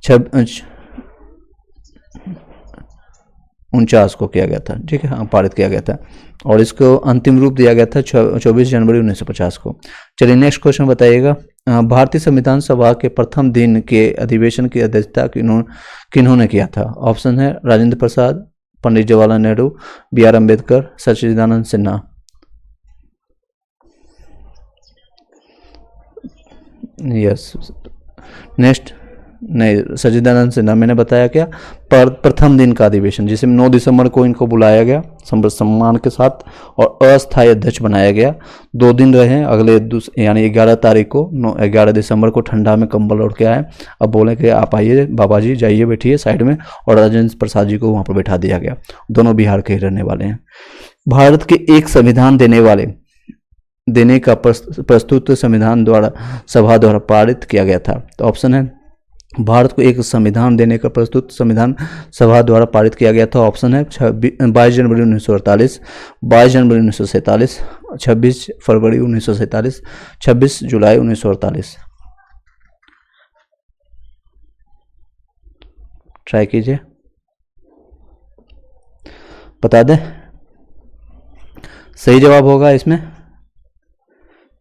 Speaker 1: 49 को किया गया था। ठीक है, हाँ, पारित किया गया था। और इसको अंतिम रूप दिया गया था 24 जनवरी 1950 को। चलिए नेक्स्ट क्वेश्चन बताइएगा। भारतीय संविधान सभा के प्रथम दिन के अधिवेशन की अध्यक्षता किन्होंने किया था? ऑप्शन है राजेंद्र प्रसाद, पंडित जवाहरलाल नेहरू, BR अम्बेडकर, सच्चिदानंद सिन्हा। यस। नेक्स्ट नहीं, सच्चिदानंद सिन्हा, मैंने बताया क्या, पर प्रथम दिन का अधिवेशन जिसमें 9 दिसंबर को इनको बुलाया गया सम्मान के साथ और अस्थायी अध्यक्ष बनाया गया। 2 दिन रहे, अगले यानी 11 तारीख को 11 दिसंबर को ठंडा में कंबल ओढ़ के आए। अब बोले कि आप आइए बाबा जी, जाइए बैठिए साइड में, और राजेंद्र प्रसाद जी को वहाँ पर बैठा दिया गया। दोनों बिहार के ही रहने वाले हैं। भारत के एक संविधान देने का प्रस्तुत संविधान द्वारा सभा द्वारा पारित किया गया था। तो ऑप्शन है, भारत को एक संविधान देने का प्रस्तुत संविधान सभा द्वारा पारित किया गया था। ऑप्शन है 22 जनवरी 1948, 22 जनवरी 1947, 26 फरवरी 1947, 26 जुलाई 1948। ट्राई कीजिए, बता दें। सही जवाब होगा इसमें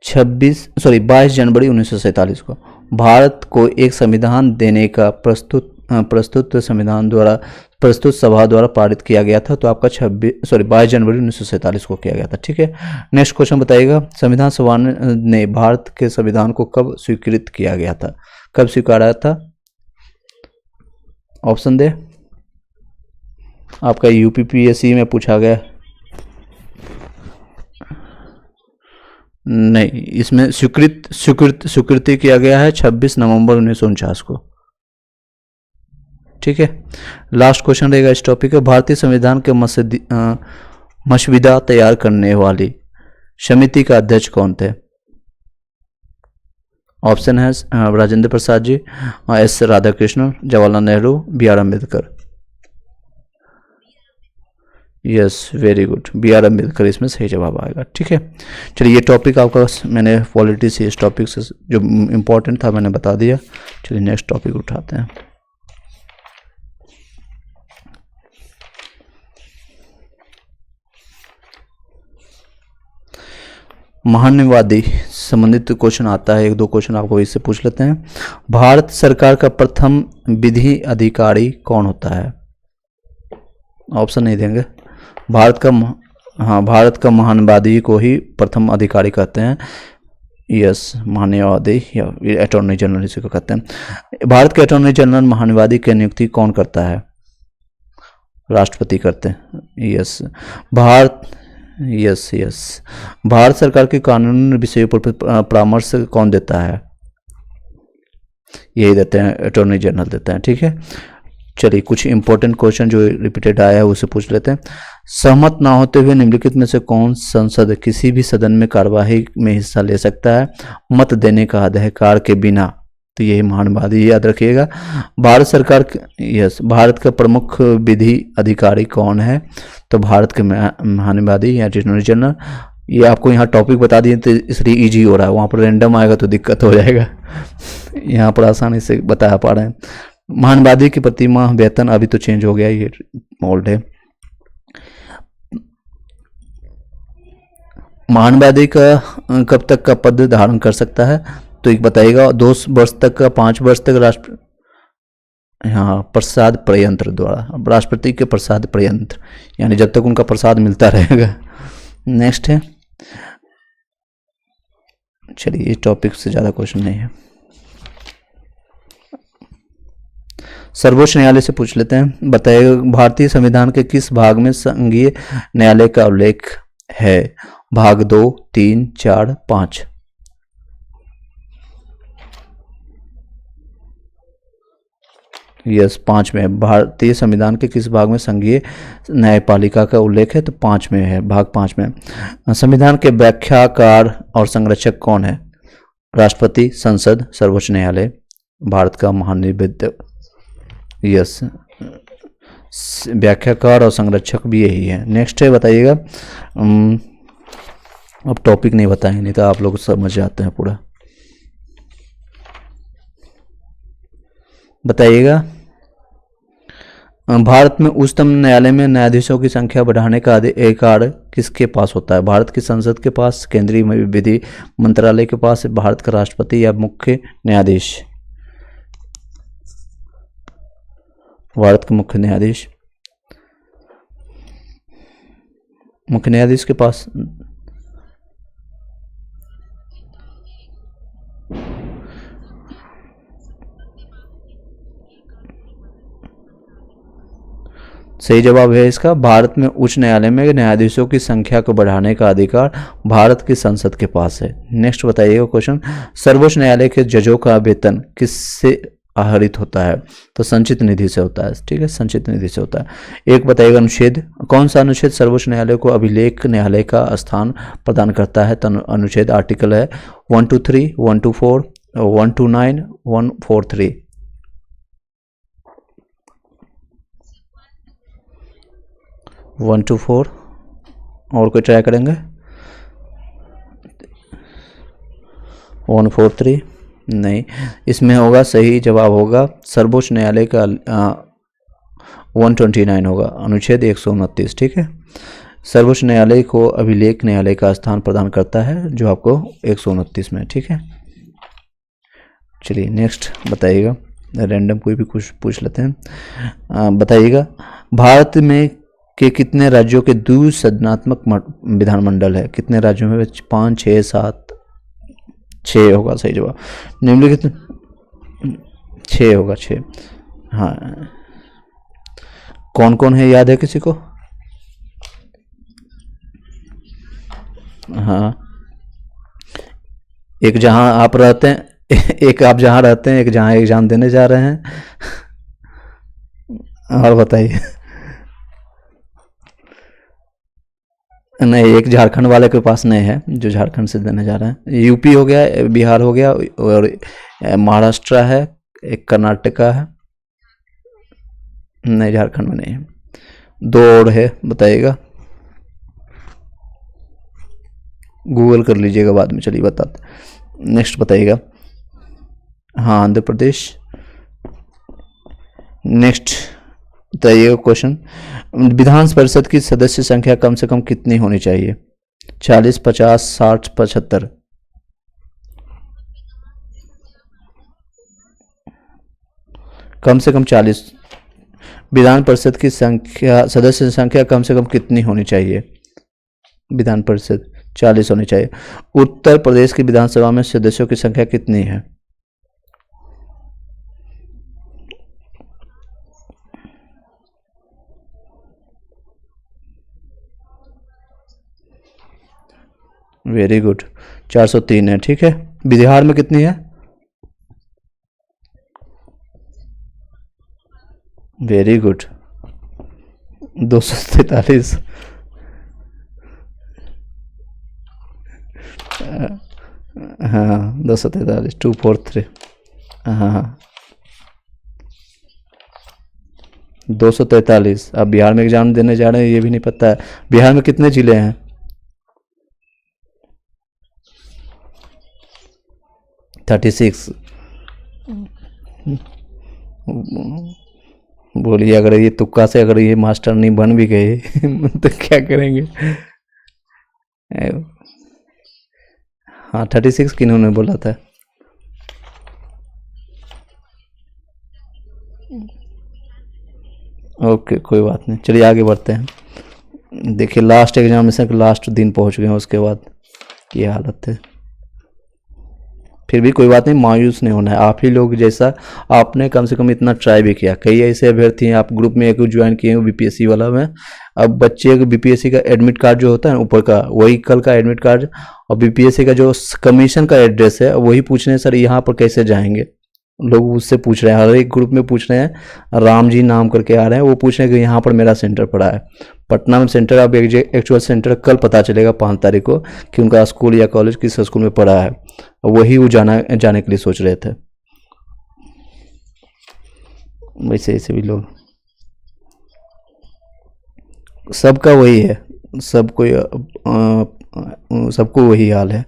Speaker 1: 22 जनवरी 1947 को भारत को एक संविधान देने का प्रस्तुत संविधान द्वारा प्रस्तुत सभा द्वारा पारित किया गया था। तो आपका 22 जनवरी 1947 को किया गया था। ठीक है, नेक्स्ट क्वेश्चन बताइएगा, संविधान सभा ने भारत के संविधान को कब स्वीकृत किया गया था, कब स्वीकारा था? ऑप्शन दे, आपका यूपीपीएससी में पूछा गया। नहीं, इसमें स्वीकृति किया गया है 26 नवंबर 1949 को। ठीक है, लास्ट क्वेश्चन रहेगा इस टॉपिक का, भारतीय संविधान के मसविदा तैयार करने वाली समिति का अध्यक्ष कौन थे? ऑप्शन है Rajendra Prasad ji, S Radhakrishnan, Jawaharlal Nehru, B R Ambedkar. Yes, very good, B R Ambedkar इसमें सही जवाब आएगा। ठीक है, चलिए ये टॉपिक आपका मैंने पॉलिटी से, इस टॉपिक से जो इम्पोर्टेंट था मैंने बता दिया। चलिए नेक्स्ट टॉपिक उठाते हैं। महान्यवादी संबंधित क्वेश्चन आता है, 1-2 क्वेश्चन आपको इससे पूछ लेते हैं। भारत सरकार का प्रथम विधि अधिकारी कौन होता है? ऑप्शन नहीं देंगे। भारत का महान्यवादी को ही प्रथम अधिकारी कहते हैं। यस, महान्यवादी या अटॉर्नी जनरल इसी को कहते हैं। भारत के अटॉर्नी जनरल महान्यवादी की नियुक्ति कौन करता है? राष्ट्रपति करते हैं। यस, भारत सरकार के कानून विषयों पर परामर्श कौन देता है? यही देते हैं, अटॉर्नी जनरल देते हैं। ठीक है, चलिए कुछ इंपॉर्टेंट क्वेश्चन जो रिपीटेड आया है उसे पूछ लेते हैं। सहमत ना होते हुए निम्नलिखित में से कौन संसद किसी भी सदन में कार्यवाही में हिस्सा ले सकता है मत देने का अधिकार के बिना? तो यही महान्यवादी, याद रखिएगा। भारत का प्रमुख विधि अधिकारी कौन है? तो भारत के महान्यवादी या अटॉर्नी जनरल। ये आपको यहाँ टॉपिक बता दिए तो इसलिए इजी हो रहा है, वहाँ पर रैंडम आएगा तो दिक्कत हो जाएगा। यहाँ पर आसानी से बता पा रहे हैं। महान्यवादी की प्रतिमाह वेतन अभी तो चेंज हो गया, ये ओल्ड है। महान्यवादी का कब तक का पद धारण कर सकता है? तो एक बताइएगा, 2 वर्ष तक का, 5 वर्ष तक प्रसाद प्रयंत्र द्वारा, राष्ट्रपति के प्रसाद प्रयंत्र, यानी जब तक उनका प्रसाद मिलता रहेगा। नेक्स्ट है, चलिए इस टॉपिक से ज़्यादा क्वेश्चन नहीं है। सर्वोच्च न्यायालय से पूछ लेते हैं, बताइए भारतीय संविधान के किस भाग में संघीय न्यायालय का उल्लेख है? भाग 2, 3, 4, 5। यस, 5 में। भारतीय संविधान के किस भाग में संघीय न्यायपालिका का उल्लेख है? तो 5 में है, भाग 5 में। संविधान के व्याख्याकार और संरक्षक कौन है? राष्ट्रपति, संसद, सर्वोच्च न्यायालय, भारत का महानिदेशक। यस, व्याख्याकार और संरक्षक भी यही है। नेक्स्ट है, बताइएगा। अब टॉपिक नहीं बताएंगे, नहीं तो आप लोग समझ जाते हैं पूरा। बताइएगा, भारत में उच्चतम न्यायालय में न्यायाधीशों की संख्या बढ़ाने का अधिकार किसके पास होता है? भारत की संसद के पास, केंद्रीय विधि मंत्रालय के पास, भारत का राष्ट्रपति या मुख्य न्यायाधीश? भारत के मुख्य न्यायाधीश के पास। सही जवाब है इसका, भारत में उच्च न्यायालय में न्यायाधीशों की संख्या को बढ़ाने का अधिकार भारत की संसद के पास है। नेक्स्ट बताइएगा क्वेश्चन, सर्वोच्च न्यायालय के जजों का वेतन किससे आहरित होता है? तो संचित निधि से होता है, ठीक है, संचित निधि से होता है। एक बताइएगा अनुच्छेद, कौन सा अनुच्छेद सर्वोच्च न्यायालय को अभिलेख न्यायालय का स्थान प्रदान करता है? तो अनुच्छेद आर्टिकल है 123, 124, 129, 143। 124 और कोई ट्राई करेंगे? 143 नहीं, इसमें होगा, सही जवाब होगा सर्वोच्च न्यायालय का 129 होगा, अनुच्छेद 129, ठीक है। सर्वोच्च न्यायालय को अभिलेख न्यायालय का स्थान प्रदान करता है, जो आपको 129 में, ठीक है। चलिए नेक्स्ट बताइएगा, रैंडम कोई भी कुछ पूछ लेते हैं। बताइएगा भारत में के कितने राज्यों के द्विसदनात्मक विधानमंडल है? कितने राज्यों में? 5, 6, 7, 6 होगा सही जवाब। निम्नलिखित 6 होगा, 6। हाँ, कौन कौन है, याद है किसी को? हाँ, एक जहां आप रहते हैं, एक आप जहां रहते हैं, एक जहां एग्जाम देने जा रहे हैं। और बताइए। नहीं, एक झारखंड वाले के पास नहीं है, जो झारखंड से देने जा रहे हैं। यूपी हो गया, बिहार हो गया, और महाराष्ट्र है, एक कर्नाटका है। नहीं, झारखंड में नहीं है। 2 और है, बताइएगा, गूगल कर लीजिएगा बाद में, चलिए बताते। नेक्स्ट बताइएगा। हाँ, आंध्र प्रदेश। नेक्स्ट बताइएगा क्वेश्चन, विधान परिषद की सदस्य संख्या कम से कम कितनी होनी चाहिए? 40, 50, 60, 75? कम से कम 40। विधान परिषद की संख्या, सदस्य संख्या कम से कम कितनी होनी चाहिए? विधान परिषद 40 होनी चाहिए। उत्तर प्रदेश की विधानसभा में सदस्यों की संख्या कितनी है? वेरी गुड, 403 है, ठीक है। बिहार में कितनी है? Very good, 243। हाँ, 243, 243। हाँ, 243। अब बिहार में एग्जाम देने जा रहे हैं, ये भी नहीं पता है। बिहार में कितने जिले हैं? 36। बोलिए, अगर ये तुक्का से अगर ये मास्टर नहीं बन भी गए तो क्या करेंगे? हाँ, 36 किन्होंने बोला था? ओके, कोई बात नहीं, चलिए आगे बढ़ते हैं। देखिए, लास्ट एग्जामिनेशन के लास्ट दिन पहुंच गए हैं, उसके बाद ये हालत है। फिर भी कोई बात नहीं, मायूस नहीं होना है। आप ही लोग जैसा आपने कम से कम इतना ट्राई भी किया। कई ऐसे अभ्यर्थी हैं, आप ग्रुप में एक ज्वाइन किए हैं बीपीएससी वाला में। अब बच्चे को बीपीएससी का एडमिट कार्ड जो होता है ना ऊपर का, वही कल का एडमिट कार्ड, और बीपीएससी का जो कमीशन का एड्रेस है वही पूछ रहे हैं, सर यहाँ पर कैसे जाएंगे? लोग उससे पूछ रहे हैं, हर एक ग्रुप में पूछ रहे हैं। राम जी नाम करके आ रहे हैं, वो पूछ रहे हैं कि यहाँ पर मेरा सेंटर पड़ा है पटना में सेंटर। अब एक्चुअल सेंटर कल पता चलेगा 5 तारीख को कि उनका स्कूल या कॉलेज किस स्कूल में पड़ा है, वही वो जाने के लिए सोच रहे थे। वैसे ऐसे भी लोग, सबका वही है, सबको वही हाल है।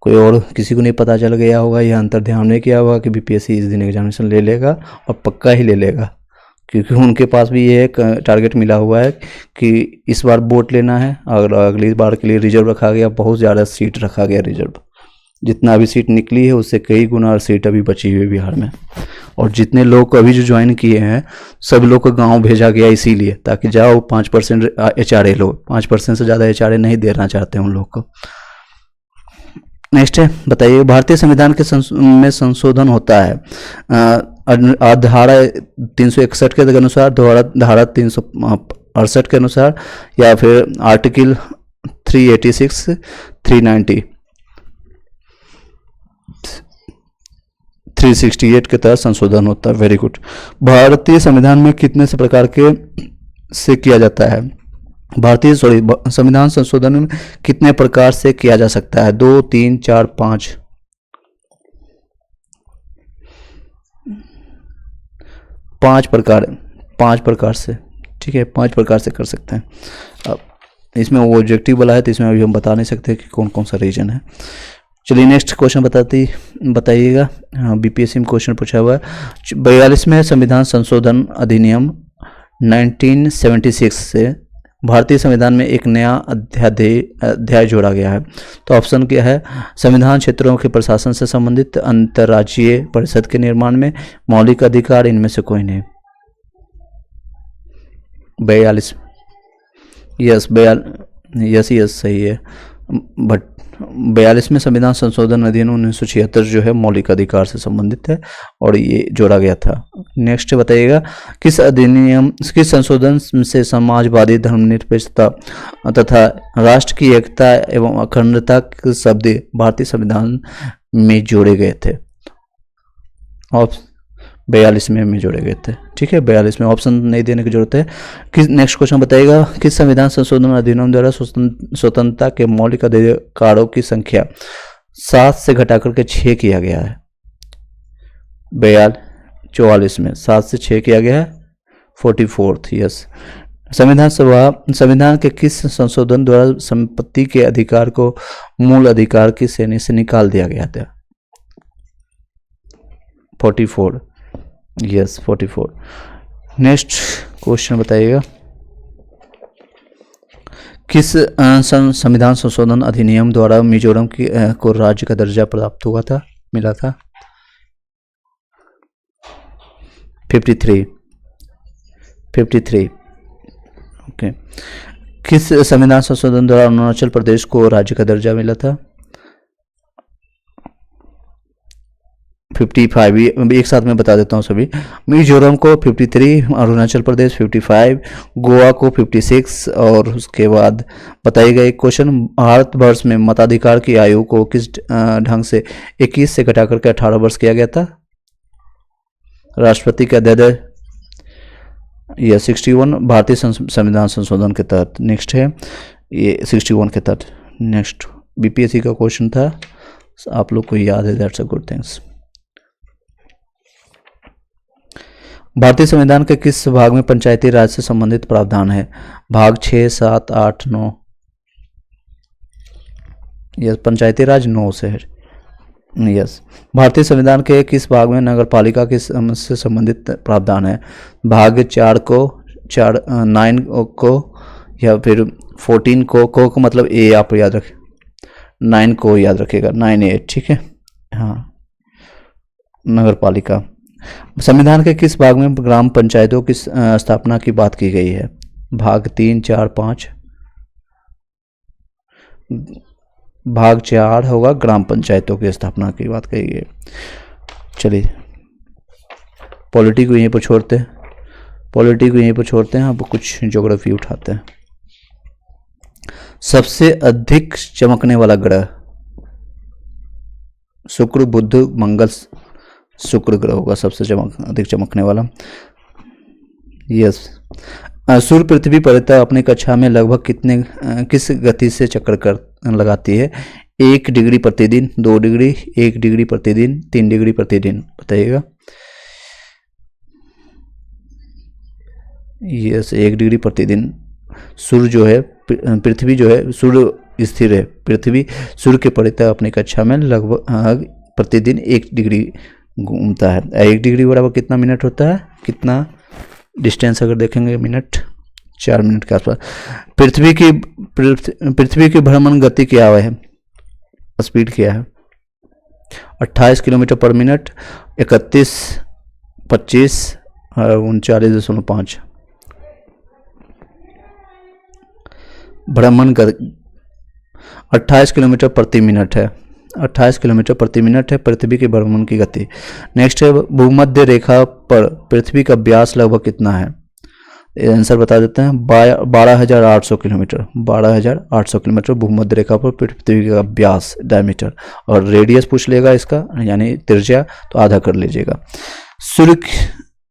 Speaker 1: कोई और किसी को नहीं पता चल गया होगा या अंतर ध्यान नहीं किया होगा कि बीपीएससी इस दिन एग्जामिनेशन ले लेगा, और पक्का ही ले लेगा, क्योंकि उनके पास भी ये एक टारगेट मिला हुआ है कि इस बार वोट लेना है, अगर अगली बार के लिए रिजर्व रखा गया, बहुत ज़्यादा सीट रखा गया रिजर्व। जितना अभी सीट निकली है उससे कई गुना सीट अभी बची हुई है बिहार में। और जितने लोग अभी जो ज्वाइन किए हैं सब लोग को गांव भेजा गया इसीलिए, ताकि जाओ 5% HRA लो। 5% से ज़्यादा HRA नहीं देना चाहते उन लोग को। नेक्स्ट है, बताइए, भारतीय संविधान के में संशोधन होता है धारा 361 के अनुसार, धारा 368 के अनुसार, या फिर आर्टिकल 386, 390, 368 के तहत संशोधन होता है। Very good. भारतीय संविधान में कितने से प्रकार के से किया जाता है? संविधान संशोधन में कितने प्रकार से किया जा सकता है? 2, 3, 4, 5? 5 प्रकार, 5 प्रकार से, ठीक है, 5 प्रकार से कर सकते हैं। अब इसमें वो ऑब्जेक्टिव वाला है तो इसमें अभी हम बता नहीं सकते कि कौन कौन सा रीजन है। चलिए नेक्स्ट क्वेश्चन बताइएगा। बीपीएससी में क्वेश्चन पूछा हुआ है। 42वें संविधान संशोधन अधिनियम 1976 से भारतीय संविधान में एक नया अध्याय जोड़ा गया है। तो ऑप्शन क्या है? संविधान क्षेत्रों के प्रशासन से संबंधित, अंतर्राज्यीय परिषद के निर्माण में, मौलिक अधिकार, इनमें से कोई नहीं। 42, यस सही है। बट 42वें संविधान संशोधन अधिनियम 1976 जो है मौलिक अधिकार से संबंधित है और ये जोड़ा गया था। नेक्स्ट बताइएगा, किस संशोधन से समाजवादी, धर्मनिरपेक्षता तथा राष्ट्र की एकता एवं अखंडता के शब्द भारतीय संविधान में जोड़े गए थे? 42 में जोड़े गए थे, ठीक है। 42 में ऑप्शन नहीं देने की जरूरत है। नेक्स्ट क्वेश्चन बताइएगा, किस संविधान संशोधन अधिनियम द्वारा स्वतंत्रता के मौलिक अधिकारों की संख्या 7 से घटाकर के 6 किया गया है? 44 में 7 से 6 किया गया है। 44th, yes. संविधान के किस संशोधन द्वारा संपत्ति के अधिकार को मूल अधिकार की श्रेणी से निकाल दिया गया था? 44, यस 44। नेक्स्ट क्वेश्चन बताइएगा, किस संविधान संशोधन अधिनियम द्वारा मिजोरम को राज्य का दर्जा प्राप्त मिला था? 53, ओके। किस संविधान संशोधन द्वारा अरुणाचल प्रदेश को राज्य का दर्जा मिला था? 55, एक साथ में बता देता हूँ सभी। मिजोरम को 53, अरुणाचल प्रदेश 55, गोवा को 56, और उसके बाद बताइएगा एक क्वेश्चन, भारतवर्ष में मताधिकार की आयु को किस ढंग से 21 से घटाकर के 18 वर्ष किया गया था? राष्ट्रपति के अध्यादेश, यह 61 भारतीय संविधान संशोधन के तहत। नेक्स्ट है ये 61 के तहत। नेक्स्ट बीपीएससी का क्वेश्चन था, आप लोग को याद है, दैट्स अ गुड थिंग्स। भारतीय संविधान के किस भाग में पंचायती राज से संबंधित प्रावधान है? भाग 6, 7, 8, 9? यस, पंचायती राज 9 से है। यस। भारतीय संविधान के किस भाग में नगरपालिका से संबंधित प्रावधान है? भाग 4 को, 9 को, या फिर 14 को मतलब ए आप याद रखें, 9 को याद रखेगा, 9A, ठीक है। हाँ, नगरपालिका। संविधान के किस भाग में ग्राम पंचायतों की स्थापना की बात की गई है? भाग 3, 4, 5? भाग 4 होगा, ग्राम पंचायतों की स्थापना की बात कही गई। चलिए पॉलिटी को यहीं पर छोड़ते हैं, अब कुछ ज्योग्राफी उठाते हैं। सबसे अधिक चमकने वाला ग्रह? शुक्र, बुध, मंगल। शुक्र ग्रह होगा सबसे अधिक चमकने वाला। यस। सूर्य पृथ्वी पर अपनी कक्षा में लगभग किस गति से चक्कर लगाती है? 1 डिग्री प्रतिदिन, 2 डिग्री, 1 डिग्री प्रतिदिन, 3 डिग्री प्रतिदिन? बताइएगा। यस, 1 डिग्री प्रतिदिन। सूर्य जो है, पृथ्वी जो है, सूर्य स्थिर है, पृथ्वी सूर्य के परितः अपनी कक्षा में लगभग प्रतिदिन 1 डिग्री घूमता है। 1 डिग्री बराबर कितना मिनट होता है? कितना डिस्टेंस अगर देखेंगे मिनट, 4 मिनट के आसपास। पृथ्वी की भ्रमण गति क्या है? स्पीड क्या है? 28 किलोमीटर पर मिनट, 31, 25 और 39.5। भ्रमण गति 28 किलोमीटर प्रति मिनट है। 28 किलोमीटर प्रति मिनट है पृथ्वी के भ्रमण की गति। नेक्स्ट है, भूमध्य रेखा पर पृथ्वी का व्यास लगभग कितना है? आंसर बता देते हैं, 12,800 किलोमीटर। 12,800 किलोमीटर भूमध्य रेखा पर पृथ्वी का व्यास, डायमीटर। और रेडियस पूछ लेगा इसका, यानी त्रिज्या, तो आधा कर लीजिएगा। सूर्य,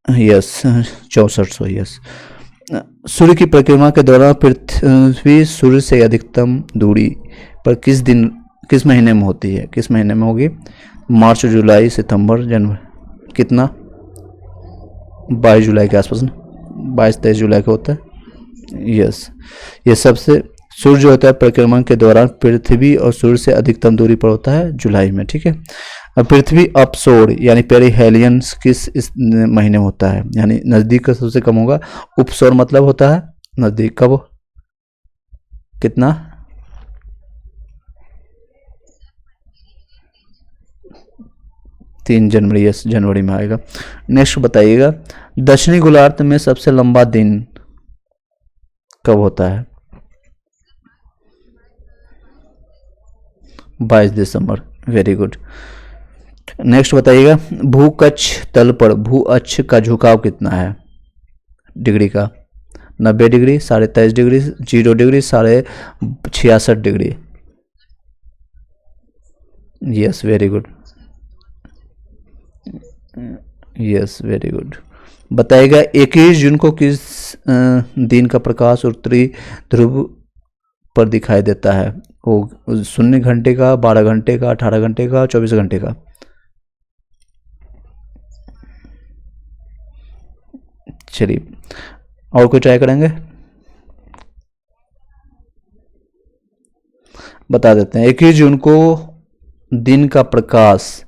Speaker 1: यस 6400, यस। सूर्य की परिक्रमा के दौरान पृथ्वी सूर्य से अधिकतम दूरी पर किस महीने में होती है? किस महीने में होगी? मार्च, जुलाई, सितंबर, जनवरी। कितना? 22 जुलाई के आसपास ना, 22-23 जुलाई को होता है, यस। ये सबसे सूर्य जो होता है परिक्रमण के दौरान पृथ्वी और सूर्य से अधिकतम दूरी पर होता है जुलाई में, ठीक है। अब पृथ्वी अपसोर यानी पेरिहेलियन किस इस महीने में होता है? यानी नजदीक का सबसे कम होगा। उपसौर मतलब होता है नजदीक। कब? कितना? 3 जनवरी, यस, जनवरी में आएगा। नेक्स्ट बताइएगा, दक्षिणी गोलार्ध में सबसे लंबा दिन कब होता है? 22 दिसंबर, वेरी गुड। नेक्स्ट बताइएगा, भूकक्ष तल पर भू अक्ष का झुकाव कितना है डिग्री का? 90 degree, 23.5 degree, 0 degree, 66.5 degree. Yes, very good, yes, very good. बताइएगा, 21 जून को किस दिन का प्रकाश उत्तरी ध्रुव पर दिखाई देता है? वो 0 घंटे का, 12 घंटे का, 18 घंटे का, 24 घंटे का? चलिए और कोई ट्राई करेंगे? बता देते हैं, 21 जून को दिन का प्रकाश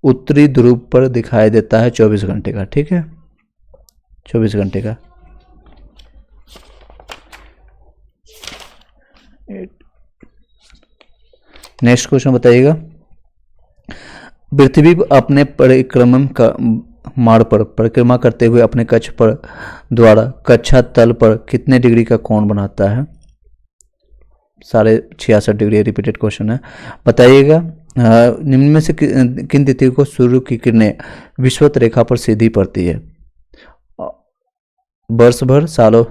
Speaker 1: उत्तरी ध्रुव पर दिखाई देता है 24 घंटे का, ठीक है, 24 घंटे का। नेक्स्ट क्वेश्चन बताइएगा, पृथ्वी अपने परिक्रमण का मार्ग पर परिक्रमा करते हुए अपने कक्ष पर द्वारा कक्षा तल पर कितने डिग्री का कोण बनाता है? 66.5 डिग्री। रिपीटेड क्वेश्चन है। बताइएगा, निम्न में से किन तिथियों को सूर्य की किरणें विषुवत रेखा पर सीधी पड़ती है? वर्ष भर, सालों?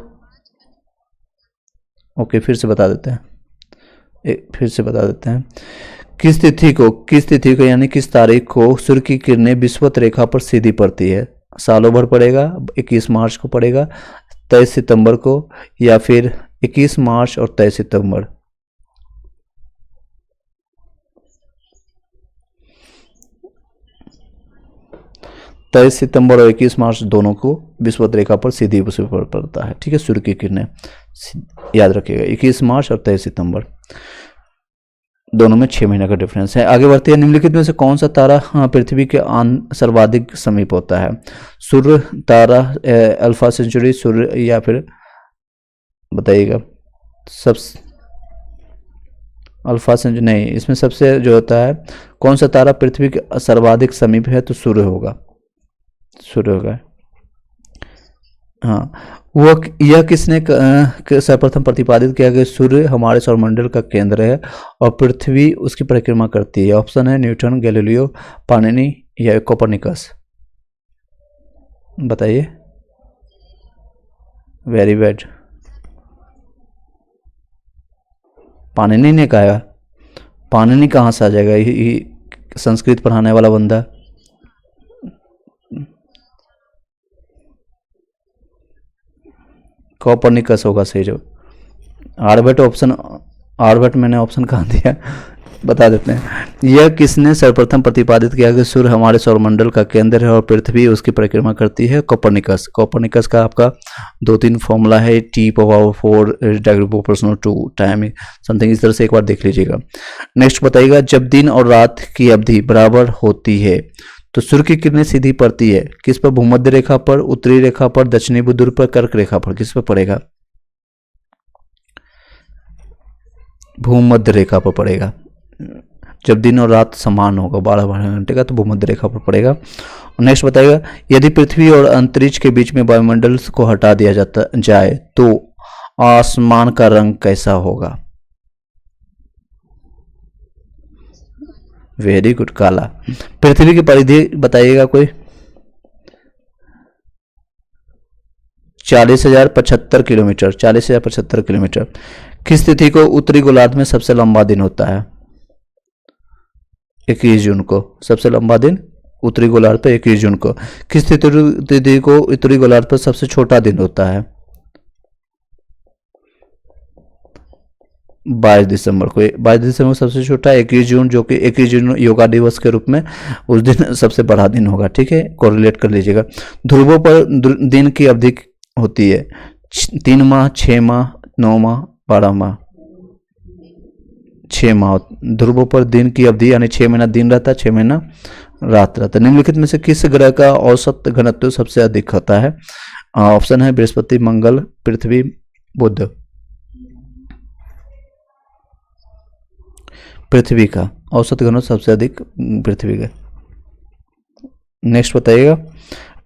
Speaker 1: ओके, फिर से बता देते हैं, किस तिथि को यानी किस तारीख को सूर्य की किरणें विषुवत रेखा पर सीधी पड़ती है? सालों भर पड़ेगा, 21 मार्च को पड़ेगा, 23 सितंबर को, या फिर 21 मार्च और 23 सितंबर? तेईस सितंबर और 21 मार्च दोनों को विषुवत रेखा पर सीधी उसी पर पड़ता है, ठीक है, सूर्य की किरणें। याद रखिएगा, 21 मार्च और 23 सितंबर दोनों में 6 महीने का डिफरेंस है। आगे बढ़ते हैं, निम्नलिखित में से कौन सा तारा पृथ्वी के सर्वाधिक समीप होता है? सूर्य, तारा, अल्फा सेंचुरी, सूर्य, या फिर बताइएगा सब? अल्फा सेंचुरी नहीं, इसमें सबसे जो होता है, कौन सा तारा पृथ्वी के सर्वाधिक समीप है? तो सूर्य होगा, सूर्य होगा। हाँ, वह यह किसने सर्वप्रथम प्रतिपादित किया कि सूर्य हमारे सौरमंडल का केंद्र है और पृथ्वी उसकी परिक्रमा करती है? ऑप्शन है न्यूटन, गैलीलियो, पाणिनि या कोपरनिकस। बताइए। वेरी बैड, पाणिनि ने कहा। पाणिनि कहाँ से आ जाएगा? ये संस्कृत पढ़ाने वाला बंदा। कोपरनिकस होगा सही जो। आर्यभट्ट मैंने ऑप्शन कहाँ दिया? बता देते हैं, यह किसने सर्वप्रथम प्रतिपादित किया कि सूर्य हमारे सौरमंडल का केंद्र है और पृथ्वी उसकी परिक्रमा करती है? कोपरनिकस का आपका 2-3 फॉर्मूला है, T⁴ (2) टाइम समथिंग, इस तरह से एक बार देख लीजिएगा। नेक्स्ट बताइएगा, जब दिन और रात की अवधि बराबर होती है तो सूर्य की किरणें सीधी पड़ती है किस पर? भूमध्य रेखा पर, उत्तरी रेखा पर, दक्षिणी ध्रुव पर, कर्क रेखा पर? किस पर पड़ेगा? भूमध्य रेखा पर पड़ेगा। जब दिन और रात समान होगा 12-12 घंटे का, तो भूमध्य रेखा पर पड़ेगा। नेक्स्ट बताइएगा, यदि पृथ्वी और अंतरिक्ष के बीच में वायुमंडल को हटा दिया जाए तो आसमान का रंग कैसा होगा? वेरी गुड, काला। पृथ्वी की परिधि बताइएगा कोई। 40,075 किलोमीटर, 40,075 किलोमीटर। किस तिथि को उत्तरी गोलार्ध में सबसे लंबा दिन होता है? 21 जून को सबसे लंबा दिन उत्तरी गोलार्ध पर 21 जून को। किस तिथि को उत्तरी गोलार्ध पर सबसे छोटा दिन होता है? 22 दिसंबर को। 22 दिसंबर सबसे छोटा, 21 जून जो कि 21 जून योगा दिवस के रूप में उस दिन सबसे बड़ा दिन होगा। ठीक है, कोरिलेट कर लीजिएगा। ध्रुवों पर दिन की अवधि होती है 3 माह, 6 माह, 9 माह, 12 माह। 6 माह ध्रुवों पर दिन की अवधि, यानी 6 महीना दिन रहता है, 6 महीना रात रहता है। निम्नलिखित में से किस ग्रह का औसत घनत्व सबसे अधिक होता है? ऑप्शन है बृहस्पति, मंगल, पृथ्वी, बुध। पृथ्वी का औसत घनत्व सबसे अधिक पृथ्वी का। नेक्स्ट बताइएगा।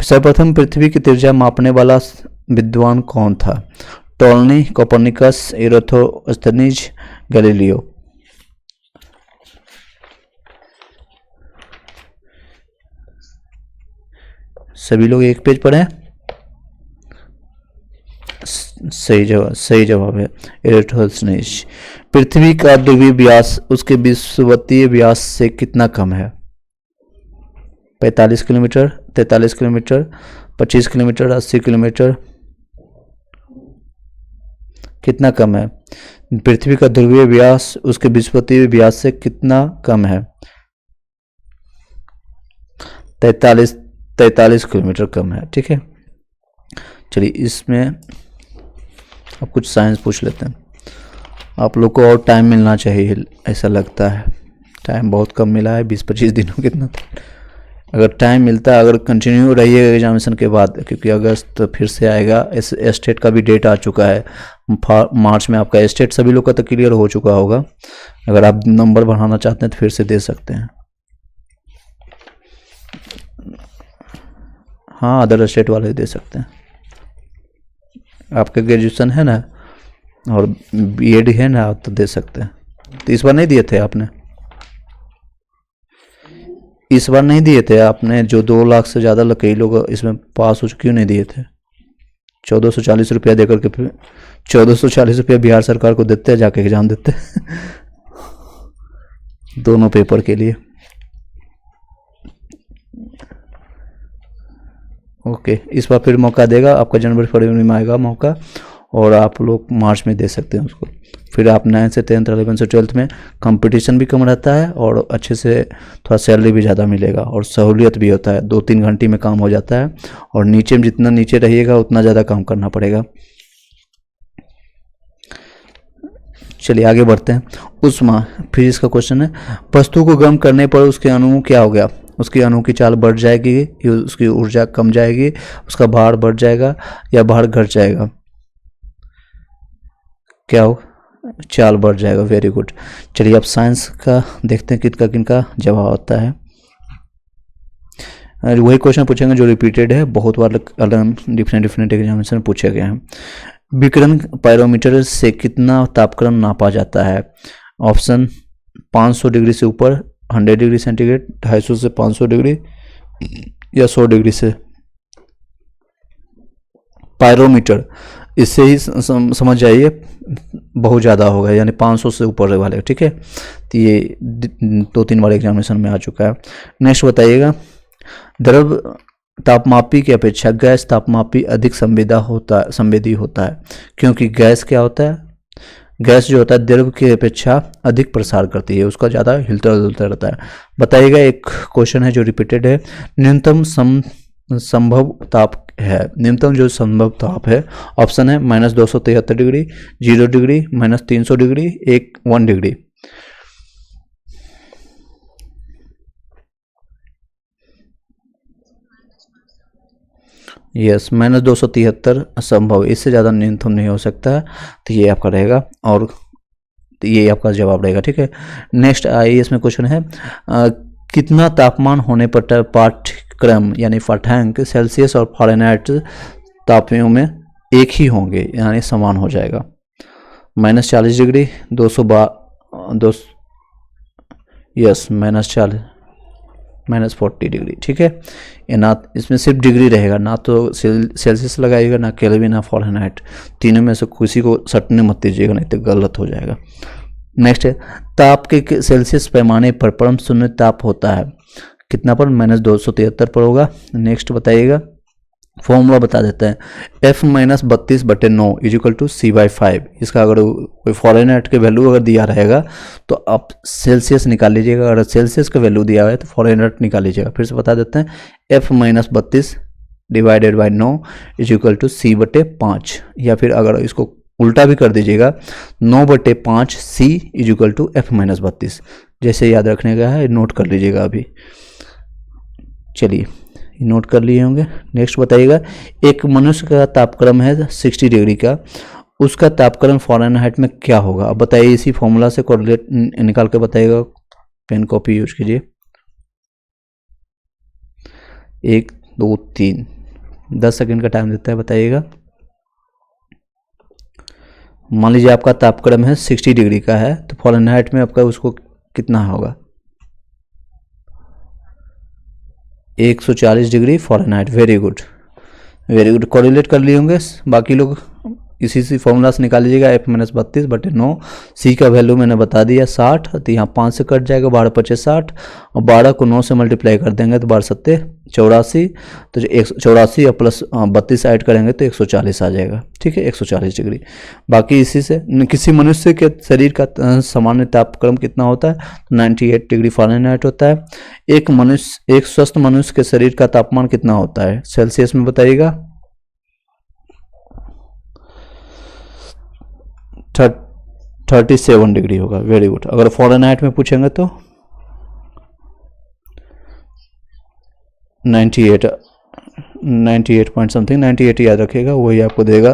Speaker 1: सर्वप्रथम पृथ्वी की त्रिज्या मापने वाला विद्वान कौन था? टोलनी, कोपर्निकस, एराथोस्थनीज, गैलीलियो। सभी लोग एक पेज पर हैं। सही जवाब है एराथोस्थनीज। पृथ्वी का ध्रुवीय व्यास उसके विषुवतीय व्यास से कितना कम है? 45 किलोमीटर, 43 किलोमीटर, 25 किलोमीटर, 80 किलोमीटर। कितना कम है? पृथ्वी का ध्रुवीय व्यास उसके विषुवतीय व्यास से कितना कम है? 43 किलोमीटर कम है। ठीक है, चलिए इसमें अब कुछ साइंस पूछ लेते हैं। आप लोग को और टाइम मिलना चाहिए, ऐसा लगता है टाइम बहुत कम मिला है, 20-25 दिनों कितना। अगर टाइम मिलता है, अगर कंटिन्यू रहिएगा एग्जामिनेशन के बाद, क्योंकि अगस्त फिर से आएगा। स्टेट का भी डेट आ चुका है, मार्च में आपका स्टेट सभी लोग का तो क्लियर हो चुका होगा। अगर आप नंबर बढ़ाना चाहते हैं तो फिर से दे सकते हैं। हाँ, अदर स्टेट वाले दे सकते हैं। आपका ग्रेजुएशन है ना और बीएड है ना, तो दे सकते हैं। तो इस बार नहीं दिए थे आपने? इस बार नहीं दिए थे आपने? जो 2 लाख से ज़्यादा कई लोग इसमें पास हो, क्यों नहीं दिए थे? 1440 रुपया देकर के, 1440 रुपया बिहार सरकार को देते हैं, जाके एग्जाम देते दोनों पेपर के लिए। ओके, इस बार फिर मौका देगा आपका, जनवरी फरवरी में आएगा मौका, और आप लोग मार्च में दे सकते हैं उसको। फिर आप 9 से 10th, 11 से 12th में कंपटीशन भी कम रहता है और अच्छे से थोड़ा सैलरी भी ज़्यादा मिलेगा और सहूलियत भी होता है। 2-3 घंटे में काम हो जाता है, और नीचे में जितना नीचे रहिएगा उतना ज़्यादा काम करना पड़ेगा। चलिए आगे बढ़ते हैं। उष्मा, फिजिक्स का क्वेश्चन है। वस्तु को गर्म करने पर उसके अणु क्या हो गया? उसकी अणु की चाल बढ़ जाएगी, उसकी ऊर्जा कम जाएगी, उसका भार बढ़ जाएगा या भार घट जाएगा? क्या हो? चाल बढ़ जाएगा। Very good. चलिए अब साइंस का देखते हैं किनका जवाब आता है। वही क्वेश्चन पूछेंगे जो रिपीटेड है, बहुत बार डिफरेंट एग्जामिनेशन पूछे गए हैं। विकिरण पायरोमीटर से कितना तापक्रम नापा जाता है? ऑप्शन 500 डिग्री से ऊपर, 100 डिग्री सेंटीग्रेड, 250 से 500 डिग्री, या 100 डिग्री से। पायरोमीटर, इससे ही समझ जाइए बहुत ज़्यादा होगा, यानी 500 से ऊपर वाले। ठीक है, तो ये 2-3 बार एग्जामिनेशन में आ चुका है। नेक्स्ट बताइएगा। द्रव तापमापी की अपेक्षा गैस तापमापी अधिक संवेदी होता है, क्योंकि गैस क्या होता है? गैस जो होता है द्रव की अपेक्षा अधिक प्रसार करती है, उसका ज़्यादा हिलता जुलता रहता है। बताइएगा, एक क्वेश्चन है जो रिपीटेड है। न्यूनतम संभव ताप है, न्यूनतम जो संभव ताप है, ऑप्शन है -273 degree, 0 degree, -300 degree, 1 degree. Yes, -273 असंभव, इससे ज़्यादा न्यूनतम नहीं हो सकता। तो ये आपका रहेगा, और ये आपका जवाब रहेगा। ठीक है, नेक्स्ट आइए, इसमें क्वेश्चन है कितना तापमान होने पर पाठ्यक्रम यानी पाठ्यांक सेल्सियस और फ़ारेनहाइट तापमानों में एक ही होंगे, यानी समान हो जाएगा? -40 डिग्री, 212, यस -40 डिग्री, ठीक है। ये ना इसमें सिर्फ डिग्री रहेगा, ना तो सेल्सियस लगाइएगा, ना केल्विन, ना फ़ारेनहाइट, तीनों में से किसी को सटने मत दीजिएगा, नहीं तो गलत हो जाएगा। नेक्स्ट है, ताप के सेल्सियस पैमाने पर परम शून्य ताप होता है कितना पर? -273 पर होगा। नेक्स्ट बताइएगा, फॉर्मूला बता देते हैं, F-32/9 = C/5। इसका अगर कोई फ़ारेनहाइट के वैल्यू अगर दिया रहेगा तो आप सेल्सियस निकाल लीजिएगा, अगर सेल्सियस का वैल्यू दिया है तो फ़ारेनहाइट निकाल लीजिएगा। फिर से बता देते हैं, F-32/9 = C/5, या फिर अगर इसको उल्टा भी कर दीजिएगा, 9/5 C = F-32। जैसे याद रखने का है, नोट कर लीजिएगा अभी। चलिए, नोट कर लिए होंगे। नेक्स्ट बताइएगा, एक मनुष्य का तापक्रम है 60 डिग्री का, उसका तापक्रम फ़ारेनहाइट में क्या होगा? अब बताइए, इसी फॉर्मूला से कोरिलेट निकाल के बताइएगा। पेन कॉपी यूज कीजिए। 1 2 3 10 सेकंड का टाइम देता है, बताइएगा। मान लीजिए आपका तापक्रम है 60 डिग्री का है, तो फ़ारेनहाइट में आपका उसको कितना होगा? 140 degree Fahrenheit. Very good, very good, correlate कर लिए होंगे। बाकी लोग इसी फॉर्मूला से निकाल लीजिएगा, F-32/9। C का वैल्यू मैंने बता दिया 60, तो यहाँ 5 से कट जाएगा, 12×5 = 60, और 12 को 9 से मल्टीप्लाई कर देंगे तो 12×7 = 84, तो जो 184 और प्लस 32 ऐड करेंगे तो 140 आ जाएगा, ठीक है, 140 डिग्री। बाकी इसी से किसी मनुष्य के शरीर का सामान्य तापक्रम कितना होता है? 98 डिग्री फ़ारेनहाइट होता है। एक स्वस्थ मनुष्य के शरीर का तापमान कितना होता है सेल्सियस में, बताइएगा। 37 डिग्री होगा। Very good. अगर फ़ारेनहाइट में पूछेंगे तो 98 पॉइंट समथिंग, 98 याद रखिएगा, वही आपको देगा,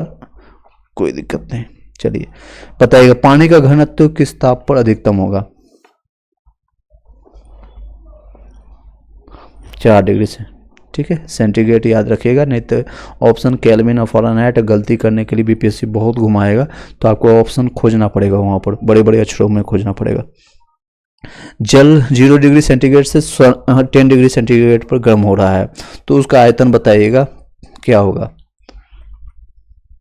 Speaker 1: कोई दिक्कत नहीं। चलिए बताइएगा, पानी का घनत्व किस ताप पर अधिकतम होगा? 4 डिग्री से, ठीक है, सेंटीग्रेड याद रखिएगा, नहीं तो ऑप्शन केल्विन और फ़ारेनहाइट गलती करने के लिए बीपीएससी बहुत घुमाएगा, तो आपको ऑप्शन खोजना पड़ेगा, वहाँ पर बड़े बड़े अक्षरों में खोजना पड़ेगा। जल 0 डिग्री सेंटीग्रेड से 10 डिग्री सेंटीग्रेड पर गर्म हो रहा है, तो उसका आयतन बताइएगा क्या होगा?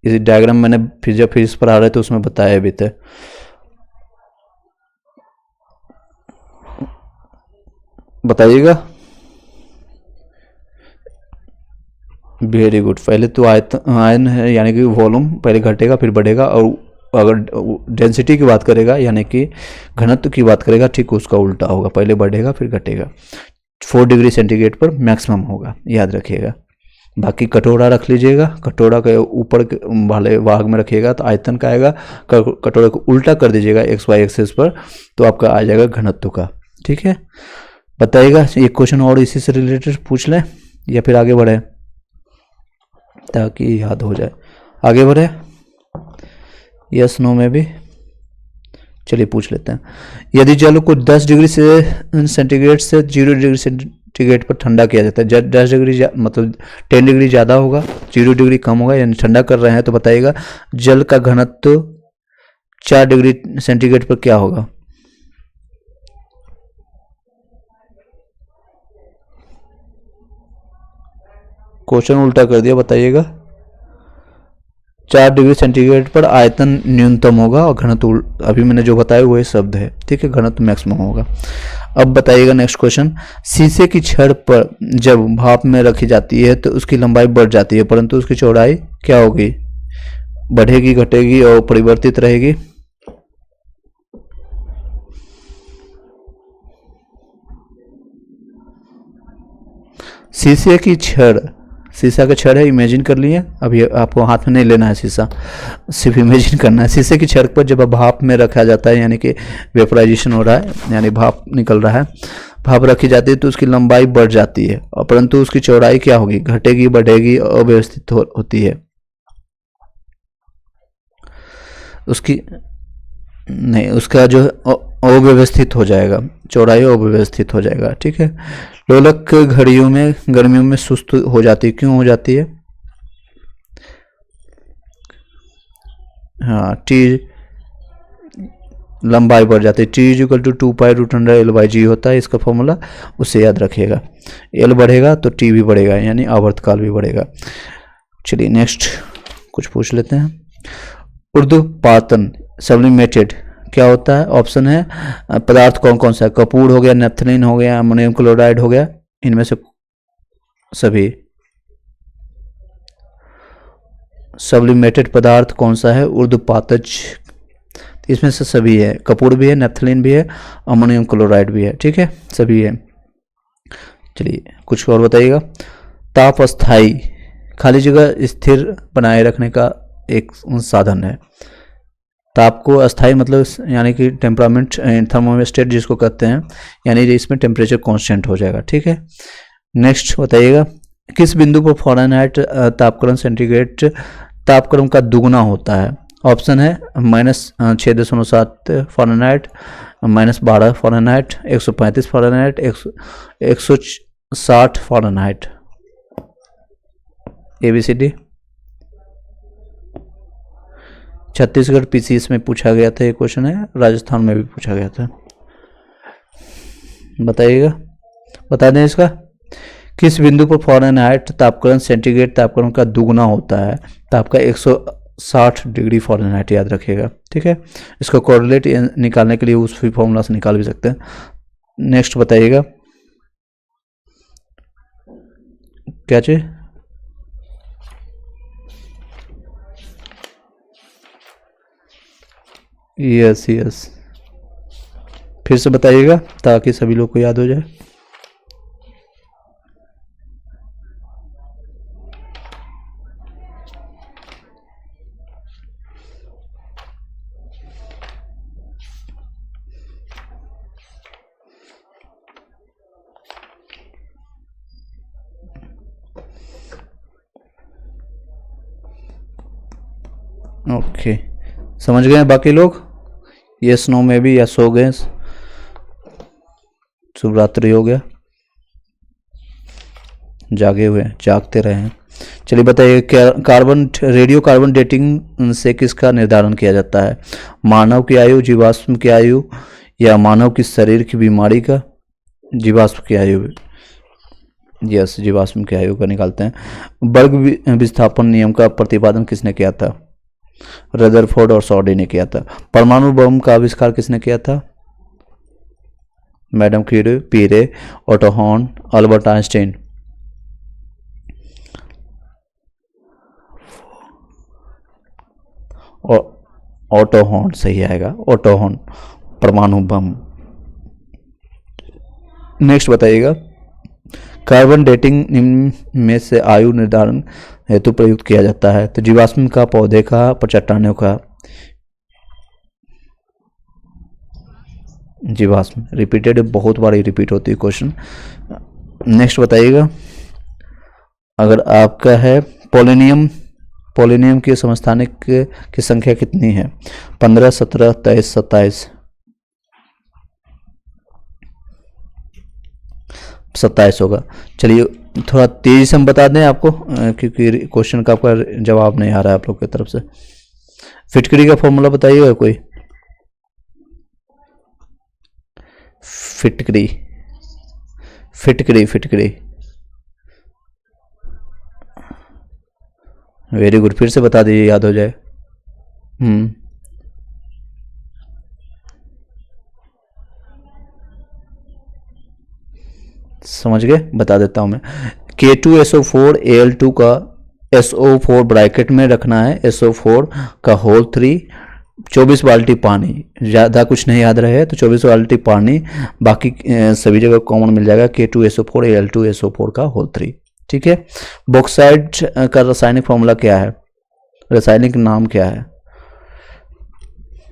Speaker 1: इस डायग्राम मैंने फिर इस पर आ रहे थे उसमें बताया भी थे। बताइएगा। Very good. पहले तो आयन है, यानी कि वॉल्यूम पहले घटेगा फिर बढ़ेगा, और अगर डेंसिटी की बात करेगा यानी कि घनत्व की बात करेगा, ठीक उसका उल्टा होगा, पहले बढ़ेगा फिर घटेगा। 4 डिग्री सेंटीग्रेड पर मैक्सिमम होगा, याद रखिएगा। बाकी कटोरा रख लीजिएगा, कटोरा के ऊपर वाले भाग में रखिएगा तो आयतन का आएगा, कटोरे को उल्टा कर दीजिएगा XY एक्सिस पर तो आपका आ जाएगा घनत्व का, ठीक है। बताइएगा, एक क्वेश्चन और इसी से रिलेटेड पूछ लें या फिर आगे बढ़े ताकि याद हो जाए। आगे बढ़े, यस नो में भी। चलिए पूछ लेते हैं, यदि जल को 10 डिग्री सेंटीग्रेड से 0 डिग्री सेंटीग्रेड पर ठंडा किया जाता है, 10 डिग्री मतलब 10 डिग्री ज़्यादा होगा, 0 डिग्री कम होगा, यानी ठंडा कर रहे हैं, तो बताइएगा जल का घनत्व 4 डिग्री सेंटीग्रेड पर क्या होगा? क्वेश्चन उल्टा कर दिया, बताइएगा। 4 डिग्री सेंटीग्रेड पर आयतन न्यूनतम होगा और घनत्व अभी मैंने जो बताया वही शब्द है, ठीक है, घनत्व मैक्सिमम होगा। अब बताइएगा नेक्स्ट क्वेश्चन, शीशे की छड़ पर जब भाप में रखी जाती है तो उसकी लंबाई बढ़ जाती है, परंतु उसकी चौड़ाई क्या होगी? बढ़ेगी, घटेगी और परिवर्तित रहेगी? शीशे की छड़, शीशा का छड़ है, इमेजिन कर लिए, अभी आपको हाथ में नहीं लेना है शीशा, सिर्फ इमेजिन करना है। शीशे की छड़ पर जब भाप में रखा जाता है, यानी कि वेपराइजेशन हो रहा है, यानी भाप निकल रहा है, भाप रखी जाती है तो उसकी लंबाई बढ़ जाती है, और परंतु उसकी चौड़ाई क्या होगी? घटेगी, बढ़ेगी, अव्यवस्थित होती है? उसकी नहीं, उसका जो अव्यवस्थित हो जाएगा, चौड़ाई अव्यवस्थित हो जाएगा, ठीक है। लोलक घड़ियों में गर्मियों में सुस्त हो जाती है, क्यों हो जाती है? हाँ, टी लंबाई बढ़ जाती है। T is equal to 2π√100L/g होता है इसका फॉर्मूला, उससे याद रखिएगा। एल बढ़ेगा तो टी भी बढ़ेगा, यानी आवर्तकाल भी बढ़ेगा। चलिए नेक्स्ट कुछ पूछ लेते हैं। ऊर्ध्वपातन सब्लिमेटेड क्या होता है? ऑप्शन है पदार्थ कौन कौन सा है? कपूर हो गया, नेफ्थलीन हो गया, अमोनियम क्लोराइड हो गया, इनमें से सभी। सब्लिमेटेड पदार्थ कौन सा है? ऊर्ध्वपातज, इसमें से सभी है, कपूर भी है, नेफ्थलीन भी है, अमोनियम क्लोराइड भी है, ठीक है, सभी है। चलिए कुछ और बताइएगा। ताप अस्थाई खाली जगह स्थिर बनाए रखने का एक साधन है। ताप को अस्थाई मतलब यानी कि टेम्परामेंट, थर्मोस्टेट जिसको कहते हैं, यानी इसमें टेम्परेचर कांस्टेंट हो जाएगा, ठीक है। नेक्स्ट बताइएगा, किस बिंदु पर फ़ारेनहाइट तापक्रम सेंटीग्रेड तापक्रम का दुगुना होता है? ऑप्शन है -6.7 Fahrenheit, -12 Fahrenheit, 135 Fahrenheit, 160 Fahrenheit. ABCD। Chhattisgarh PCS में पूछा गया था ये क्वेश्चन है, राजस्थान में भी पूछा गया था। बताइएगा, बता दें इसका। किस बिंदु पर फ़ारेनहाइट तापक्रम सेंटीग्रेड तापक्रम का दुगुना होता है? तो आपका 160 डिग्री फ़ारेनहाइट याद रखिएगा, ठीक है। इसको कोरिलेट निकालने के लिए उस फॉर्मूला से निकाल भी सकते हैं। नेक्स्ट बताइएगा, क्या चीज? यस यस, फिर से बताइएगा ताकि सभी लोग को याद हो जाए। ओके, समझ गए बाकी लोग? यस नो में भी, या सो गए? शुभ रात्रि हो गया, जागे हुए जागते रहे हैं। चलिए बताइए, कार्बन रेडियो कार्बन डेटिंग से किसका निर्धारण किया जाता है? मानव की आयु, जीवाश्म की आयु, या मानव की शरीर की बीमारी का? जीवाश्म की आयु। यस, जीवाश्म की आयु का निकालते हैं। वर्ग विस्थापन नियम का प्रतिपादन किसने किया था? रदरफोर्ड और सॉडी ने किया था। परमाणु बम का आविष्कार किसने किया था? Madam Curie, Pierre, Otto Hahn, Albert Einstein. Otto Hahn सही आएगा, ऑटो हॉर्न, परमाणु बम। नेक्स्ट बताइएगा, कार्बन डेटिंग निम्न में से आयु निर्धारण हेतु प्रयुक्त किया जाता है? तो जीवाश्म का, पौधे का, चट्टानों का? जीवाश्म। रिपीटेड, बहुत बार रिपीट होती है क्वेश्चन। नेक्स्ट बताइएगा, अगर आपका है पोलिनियम, पोलिनियम की समस्थानिक की संख्या कितनी है? 15, 17, 23, 27? 27 होगा। चलिए थोड़ा तेजी से हम बता दें आपको, क्योंकि क्वेश्चन का आपका जवाब नहीं आ रहा है आप लोग की तरफ से। फिटकरी का फॉर्मूला बताइएगा कोई? फिटकरी, फिटकरी, फिटकरी। वेरी गुड, फिर से बता दीजिए, याद हो जाए। समझ गए? बता देता हूं मैं। K2SO4Al2 का SO4 ब्रैकेट में रखना है, SO4 का होल 3, 24 बाल्टी पानी, ज़्यादा कुछ नहीं याद रहे तो 24 बाल्टी पानी, बाकी सभी जगह कॉमन मिल जाएगा। K2SO4Al2SO4 का होल 3, ठीक है। बॉक्साइट का रासायनिक फॉर्मूला क्या है? रासायनिक नाम क्या है?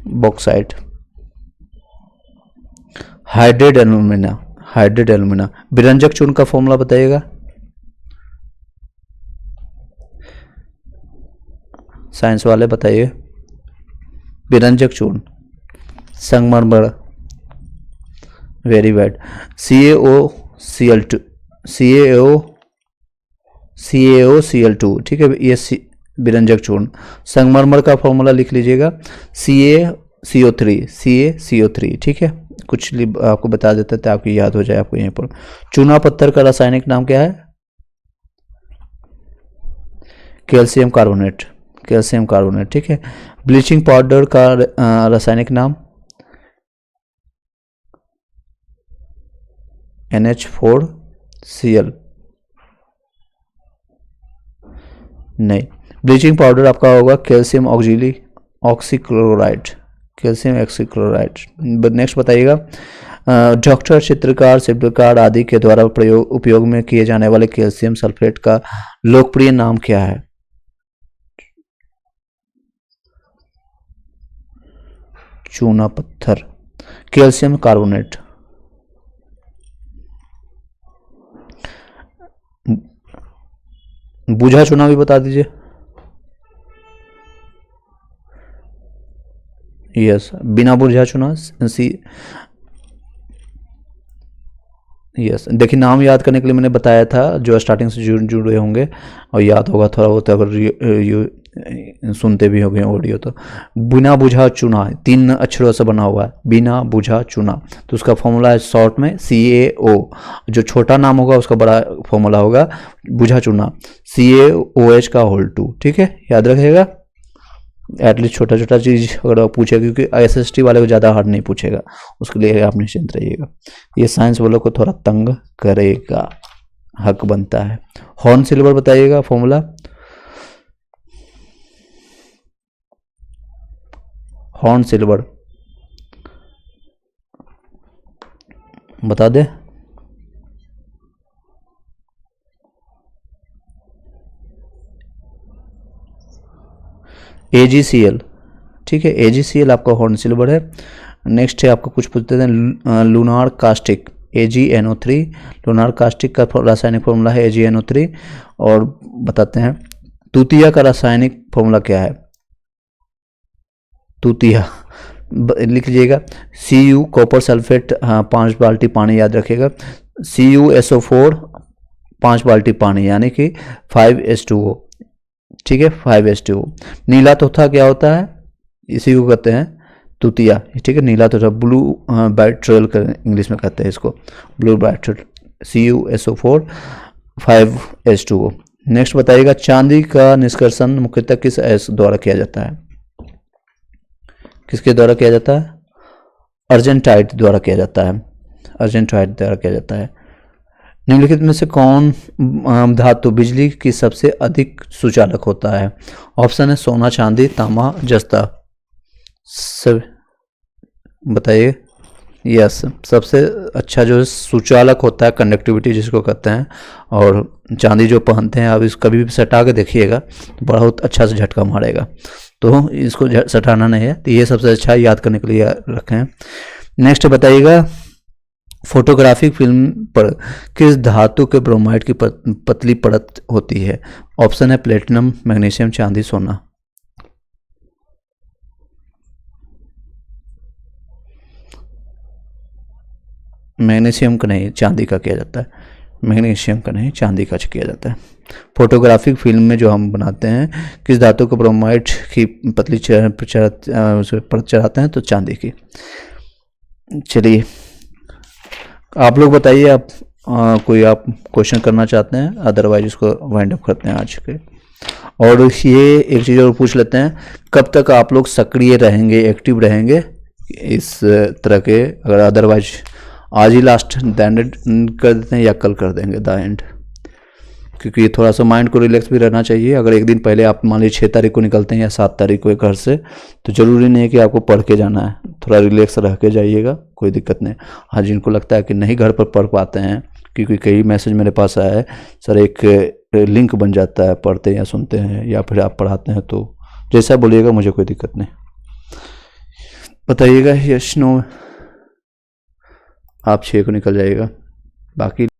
Speaker 1: Bauxite, hydrate alumina, hydrate alumina. विरंजक चूर्ण का फॉर्मूला बताइएगा। साइंस वाले बताइए। विरंजक चूर्ण, संगमरमर, वेरी बैड। CaOCl2, CaOCl2, ठीक है, ये विरंजक चूर्ण। संगमरमर का फॉर्मूला लिख लीजिएगा, CO3, CaCO3, ठीक है। कुछ आपको बता देते हैं ताकि याद हो जाए आपको यहीं पर। चूना पत्थर का रासायनिक नाम क्या है? कैल्शियम कार्बोनेट, कैल्शियम कार्बोनेट, ठीक है। ब्लीचिंग पाउडर का रासायनिक नाम? NH4Cl, नहीं। ब्लीचिंग पाउडर आपका होगा calcium oxychloride, calcium oxychloride. Next बताइएगा, डॉक्टर, चित्रकार, शिल्पकार आदि के द्वारा उपयोग में किए जाने वाले कैल्शियम सल्फेट का लोकप्रिय नाम क्या है? चूना पत्थर, कैल्शियम कार्बोनेट। बुझा चूना भी बता दीजिए। यस, बिना बुझा चुना, सी। यस, देखिए नाम याद करने के लिए मैंने बताया था, जो स्टार्टिंग से जुड़े होंगे और याद होगा थोड़ा बहुत, अगर सुनते भी होंगे ऑडियो तो। बिना बुझा चुना 3 अक्षरों से बना हुआ है, बिना बुझा चुना, तो उसका फॉर्मूला है शॉर्ट में CaO। जो छोटा नाम होगा उसका बड़ा फॉर्मूला होगा बुझा चुना, CaOH का होल 2, ठीक है, याद रखिएगा। एटलीस्ट छोटा छोटा चीज़ अगर आप पूछेगा, क्योंकि SST वाले को ज़्यादा हार्ड नहीं पूछेगा, उसके लिए आप निश्चिंत रहिएगा। ये साइंस वालों को थोड़ा तंग करेगा, हक बनता है। हॉर्न सिल्वर बताइएगा फॉर्मूला। हॉर्न सिल्वर बता दे। AgCl, ठीक है, AgCl आपका हॉर्न सिल्वर है। नेक्स्ट है आपको कुछ पूछते हैं, lunar caustic, AgNO3। Lunar caustic का रासायनिक फॉर्मूला है AgNO3। और बताते हैं तूतिया का रासायनिक फॉर्मूला क्या है? तूतिया लिख लीजिएगा, Cu कॉपर सल्फेट, हाँ 5 बाल्टी पानी, याद रखिएगा। CuSO4 5 बाल्टी पानी, यानी कि 5H2O, ठीक है, 5H2O। नीला तोता क्या होता है? इसी को कहते हैं तूतिया, ठीक है। नीला तोता, ब्लू बाइट्रल कर इंग्लिश में कहते हैं इसको, ब्लू बाइट्रल, CuSO4 5H2O। नेक्स्ट बताइएगा, चांदी का निष्कर्षण मुख्यतः किस अयस्क द्वारा किया जाता है? किसके द्वारा किया जाता है? अर्जेंटाइट द्वारा किया जाता है, अर्जेंटाइट द्वारा किया जाता है। निम्नलिखित में से कौन धातु बिजली की सबसे अधिक सुचालक होता है? ऑप्शन है सोना, चांदी, तांबा, जस्ता। सब बताइए। यस, सबसे अच्छा जो सुचालक होता है, कंडक्टिविटी जिसको कहते हैं, और चांदी जो पहनते हैं, आप इस कभी भी सटा के देखिएगा तो बहुत अच्छा से झटका मारेगा, तो इसको सटाना नहीं है, तो ये सबसे अच्छा याद करने के लिए रखें। नेक्स्ट बताइएगा, फोटोग्राफिक फिल्म पर किस धातु के ब्रोमाइड की पतली परत होती है? ऑप्शन है प्लेटिनम, मैग्नीशियम, चांदी, सोना। मैग्नीशियम का नहीं, चांदी का किया जाता है। मैग्नीशियम का नहीं, चांदी का किया जाता है। फोटोग्राफिक फिल्म में जो हम बनाते हैं, किस धातु को ब्रोमाइड की पतली परत चढ़ाते हैं? तो चांदी की। चलिए आप लोग बताइए, आप कोई आप क्वेश्चन करना चाहते हैं, अदरवाइज इसको वाइंड अप करते हैं आज के। और ये एक चीज़ और पूछ लेते हैं, कब तक आप लोग सक्रिय रहेंगे, एक्टिव रहेंगे इस तरह के? अगर अदरवाइज आज ही लास्ट द एंड कर देते हैं या कल कर देंगे द एंड, क्योंकि थोड़ा सा माइंड को रिलैक्स भी रहना चाहिए। अगर एक दिन पहले आप मान लीजिए 6 तारीख को निकलते हैं या 7 तारीख को घर से, तो ज़रूरी नहीं है कि आपको पढ़ के जाना है, थोड़ा रिलैक्स रह के जाइएगा, कोई दिक्कत नहीं। हाँ, जिनको लगता है कि नहीं घर पर पढ़ पाते हैं, क्योंकि कई मैसेज मेरे पास आया है, सर एक लिंक बन जाता है, पढ़ते या सुनते हैं या फिर आप पढ़ाते हैं, तो जैसा बोलिएगा, मुझे कोई दिक्कत नहीं। बताइएगा यस नो, आप 6 को निकल जाइएगा, बाकी